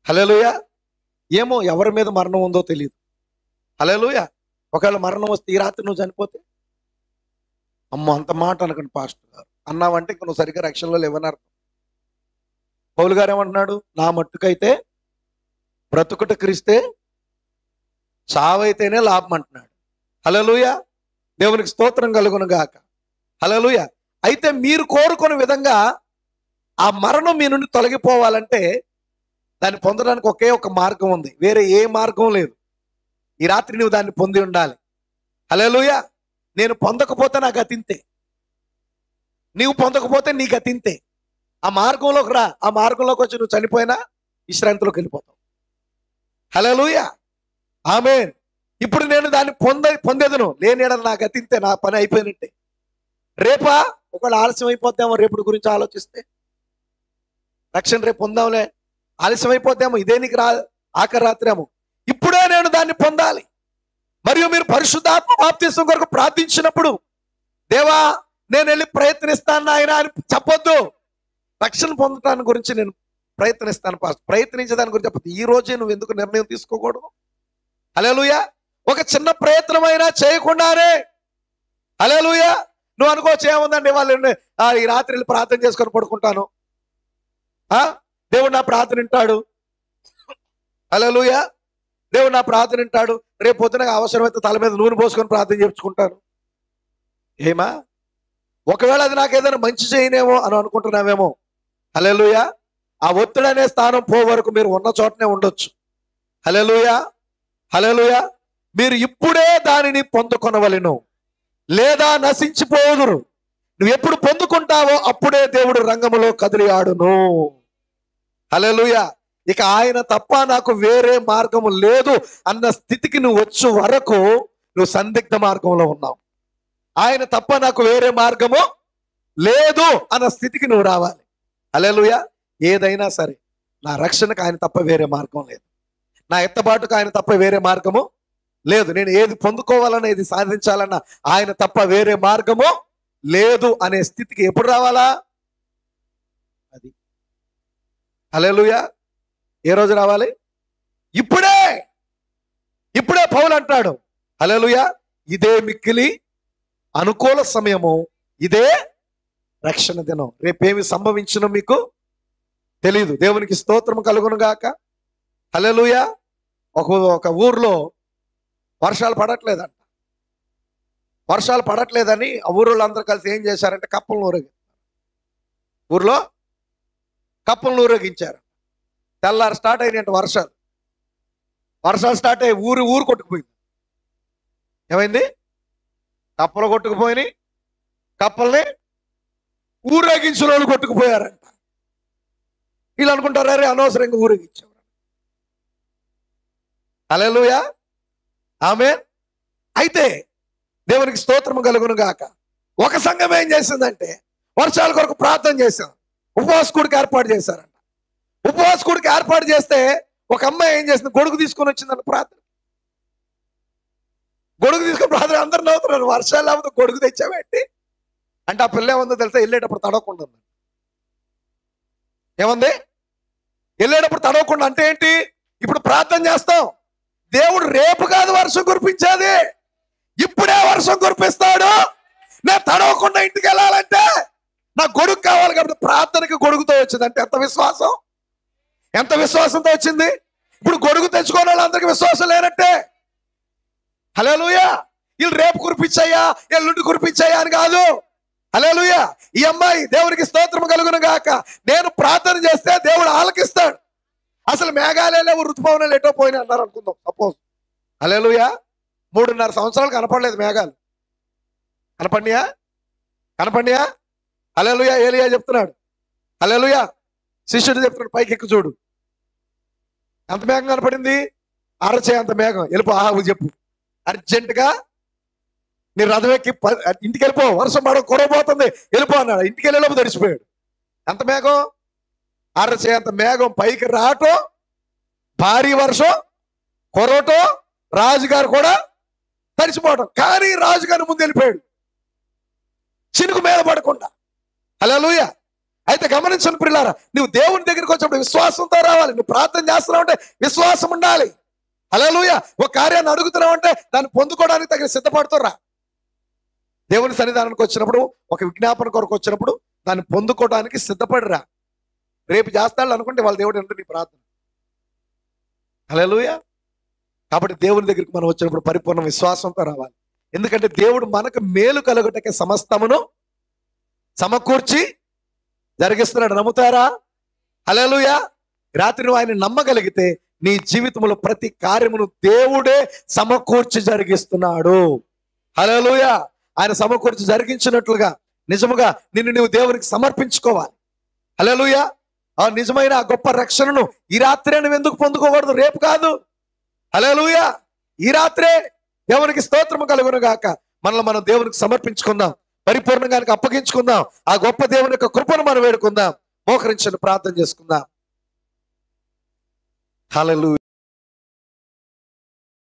Speaker 1: హల్లెలూయా. ఏమో ఎవరి మీద మరణం ఉందో తెలియదు. హల్లెలూయా. ఒకవేళ మరణం వస్తే ఈ రాత్రి నువ్వు చనిపోతే, అమ్మో అంత మాట అనకండి పాస్టర్ గారు అన్నావంటే ఇంక నువ్వు సరిగ్గా రక్షణలో లేవని అర్థం. పౌలు గారు ఏమంటున్నాడు? నా మట్టుకైతే బ్రతుకుట క్రీస్తే, చావైతేనే లాభం అంటున్నాడు. హల్లెలూయా. దేవునికి స్తోత్రం కలుగును గాక. హల్లెలూయా. అయితే మీరు కోరుకునే విధంగా ఆ మరణం మీ నుండి తొలగిపోవాలంటే దాన్ని పొందడానికి ఒకే ఒక మార్గం ఉంది. వేరే ఏ మార్గం లేదు. ఈ రాత్రి నువ్వు దాన్ని పొంది ఉండాలి. హల్లెలూయా. నేను పొందకపోతే నా గతింతే, నీవు పొందకపోతే నీ గతింతే. ఆ మార్గంలోకి రా. ఆ మార్గంలోకి వచ్చి నువ్వు చనిపోయినా విశ్రాంతిలోకి వెళ్ళిపోతావు. హల్లెలూయా. ఆమేన్. ఇప్పుడు నేను దాన్ని పొందేదను. లేని నా గతింతే, నా పని అయిపోయినట్టే. రేపా ఒకవేళ ఆలస్యం అయిపోద్దామో రేపు గురించి ఆలోచిస్తే, రక్షణ రేపు పొందాంలే ఆలస్యం అయిపోతేమో, ఇదే నీకు ఆఖరి రాత్రి ఏమో. ఇప్పుడే నేను దాన్ని పొందాలి. మరియు మీరు పరిశుద్ధాత్మ బాప్తిస్మం కొరకు ప్రార్థించినప్పుడు, దేవా నేను వెళ్ళి ప్రయత్నిస్తాను ఆయన అని చెప్పొద్దు. రక్షణ పొందటానికి గురించి నేను ప్రయత్నిస్తాను పాస్టర్, ప్రయత్నించేదాని గురించి చెప్పొద్దు. ఈ రోజే నువ్వు ఎందుకు నిర్ణయం తీసుకోకూడదు? హల్లెలూయా. ఒక చిన్న ప్రయత్నమైనా చేయకుండానే, హల్లెలూయా, నువ్వు అనుకోవచ్చు ఏముందండి వాళ్ళు ఈ రాత్రి వెళ్ళి ప్రార్థన చేసుకొని పడుకుంటాను, దేవుడు నా ప్రార్థన వింటాడు, హల్లెలూయా, దేవుడు నా ప్రార్థన వింటాడు, రేపు పొద్దున అవసరమైతే తల మీద నూనె పోసుకొని ప్రార్థన చేయించుకుంటాను. ఏమా, ఒకవేళ అది నాకు ఏదైనా మంచి చేయనేమో అని అనుకుంటున్నావేమో. హల్లెలూయా. ఆ ఒత్తిడి అనే స్థానం పో వరకు మీరు ఉన్న చోటనే ఉండొచ్చు. హల్లెలూయా, హల్లెలూయా. మీరు ఇప్పుడే దానిని పొందుకొనవలెను, లేదా నశించిపోదురు. నువ్వు ఎప్పుడు పొందుకుంటావో అప్పుడే దేవుడు రంగములో కదిలి ఆడును. హల్లెలూయా. ఇక ఆయన తప్ప నాకు వేరే మార్గము లేదు అన్న స్థితికి నువ్వు వచ్చే వరకు నువ్వు సందిగ్ధ మార్గంలో ఉన్నావు. ఆయన తప్ప నాకు వేరే మార్గము లేదు అన్న స్థితికి నువ్వు రావాలి. హల్లెలూయా. ఏదైనా సరే నా రక్షణకు ఆయన తప్ప వేరే మార్గం లేదు, నా ఎత్తబాటుకు ఆయన తప్ప వేరే మార్గము లేదు, నేను ఏది పొందుకోవాలన్నా ఏది సాధించాలన్నా ఆయన తప్ప వేరే మార్గము లేదు అనే స్థితికి ఎప్పుడు రావాలా? అది. హల్లెలూయా. ఏ రోజు రావాలి? ఇప్పుడే. ఇప్పుడే పౌలు అంటాడు, హల్లెలూయా, ఇదే మిక్కిలి అనుకూల సమయము, ఇదే రక్షణ దినం. రేపేమి సంభవించినో మీకు తెలీదు. దేవునికి స్తోత్రం కలుగును గాక. హల్లెలూయా. ఒక ఊర్లో వర్షాలు పడట్లేదంట. వర్షాలు పడట్లేదని ఆ ఊరిలో అందరూ కలిసి ఏం చేశారంటే కప్పలను ఊర్లో కప్పలను ఊరేగించారు. తెల్లారు స్టార్ట్ అయినాయంట వర్షాలు స్టార్ట్ అయ్యి ఊరు కొట్టుకుపోయింది. ఏమైంది? కప్పలు కొట్టుకుపోయినాయి, కప్పల్ని ఊరేగించిన వాళ్ళు కొట్టుకుపోయారంట. వీళ్ళు అనుకుంటారు, అరే అనవసరంగా ఊరేగించారు. హల్లెలూయా, ఆమేన్. అయితే దేవునికి స్తోత్రము కలుగును గాక. ఒక సంఘం ఏం చేసిందంటే వర్షాల కొరకు ప్రార్థన చేశాం, ఉపవాస కూడిక ఏర్పాటు చేశారంట. ఉపవాస కూడిక ఏర్పాటు చేస్తే ఒక అమ్మాయి ఏం చేసింది, గొడుగు తీసుకొని వచ్చిందంట ప్రార్థన. గొడుగు తీసుకొని ప్రార్థన, అందరు నవ్వుతున్నారు. వర్షాలు లేకపోతే గొడుగు తెచ్చావేంటి అంటే, ఆ పిల్ల ఏముందో తెలుసా, వెళ్ళేటప్పుడు తడవకుండా ఉంది. ఏముంది? వెళ్ళేటప్పుడు తడవకుండా అంటే ఏంటి? ఇప్పుడు ప్రార్థన చేస్తాం, దేవుడు రేపు కాదు వర్షం కురిపించేది, ఇప్పుడే వర్షం కురిపిస్తాడు. నేను తడవకుండా ఇంటికి వెళ్ళాలంటే నా గొడుగు కావాలి కాబట్టి ప్రార్థనకి గొడుగుతో వచ్చింది. అంటే ఎంత విశ్వాసం, ఎంత విశ్వాసంతో వచ్చింది. ఇప్పుడు గొడుగు తెచ్చుకోని వాళ్ళందరికీ విశ్వాసం లేనట్టే. హల్లెలూయా. వీళ్ళు రేపు కురిపించాయా, ఎల్లుండి కురిపించాయా అని కాదు. హల్లెలూయా. ఈ అమ్మాయి దేవునికి స్తోత్రం కలుగును గాక. నేను ప్రార్థన చేస్తే దేవుడు ఆలకిస్తాడు. అసలు మేఘాలే లేవు, ఋతుపవనాలు ఎటో పోయినాయి అన్నారు అనుకుందాం సపోజ్. హల్లెలూయా. 3.5 సంవత్సరాలు కనపడలేదు మేఘాలు. కనపడియా? హల్లెలూయా. ఏలియా చెప్తున్నాడు, హల్లెలూయా, శిష్యుడు చెప్తున్నాడు, పైకి ఎక్కు చూడు. ఎంత మేఘం కనపడింది? అరచే అంత మేఘం. వెళ్ళిపో, ఆహు చెప్పు, అర్జెంటుగా నీ రథం ఎక్కి ఇంటికి వెళ్ళిపో, వర్షం పడ కురవబోతుంది, వెళ్ళిపో అన్నాడు. ఇంటికి వెళ్ళేలోపు తడిచిపోయాడు. ఎంత మేఘం? అరచే అంత మేఘం పైకి రావటం, భారీ వర్షం కురవటం, రాజుగారు కూడా తడిచిపోవటం. కానీ రాజుగారి ముందు వెళ్ళిపోయాడు చినుకు మీద పడకుండా. హల్లెలూయా. అయితే గమనించండి ప్రియులారా, నువ్వు దేవుని దగ్గరికి వచ్చినప్పుడు విశ్వాసంతో రావాలి. నువ్వు ప్రార్థన చేస్తున్నావు అంటే విశ్వాసం ఉండాలి. హల్లెలూయా. ఒక కార్యాన్ని అడుగుతున్నావు అంటే దాన్ని పొందుకోవడానికి తగిన సిద్ధపడుతురా. దేవుని సన్నిధానానికి వచ్చినప్పుడు, ఒక విజ్ఞాపన కొరకు వచ్చినప్పుడు దాన్ని పొందుకోవడానికి సిద్ధపడిరా. రేపు చేస్తాడు అనుకుంటే వాళ్ళ దేవుడు అంటే నీ ప్రార్థన. హల్లెలూయా. కాబట్టి దేవుని దగ్గరికి మనం వచ్చినప్పుడు పరిపూర్ణ విశ్వాసంతో రావాలి. ఎందుకంటే దేవుడు మనకు మేలు కలుగుటకే సమస్తమును సమకూర్చి జరిగిస్తున్నాడు. నమ్ముతారా? హల్లెలూయా. రాత్రి నువ్వు ఆయన నమ్మగలిగితే నీ జీవితంలో ప్రతి కార్యమును దేవుడే సమకూర్చి జరిగిస్తున్నాడు. హల్లెలూయా. ఆయన సమకూర్చి జరిగించినట్లుగా నిజముగా నిన్ను నువ్వు దేవునికి సమర్పించుకోవాలి. హల్లెలూయా. ఆ నిజమైన ఆ గొప్ప రక్షణను ఈ రాత్రే నువ్వు ఎందుకు పొందుకోకూడదు? రేపు కాదు. హల్లెలూయా. ఈ రాత్రే దేవునికి స్తోత్రము కలుగును గాక. మనల్ని మనం దేవునికి సమర్పించుకుందాం, పరిపూర్ణంగా అప్పగించుకుందాం. ఆ గొప్ప దేవుని యొక్క కృపను మనం వేడుకుందాం. మోకరించండి, ప్రార్థన చేసుకుందాం. హల్లెలూయా.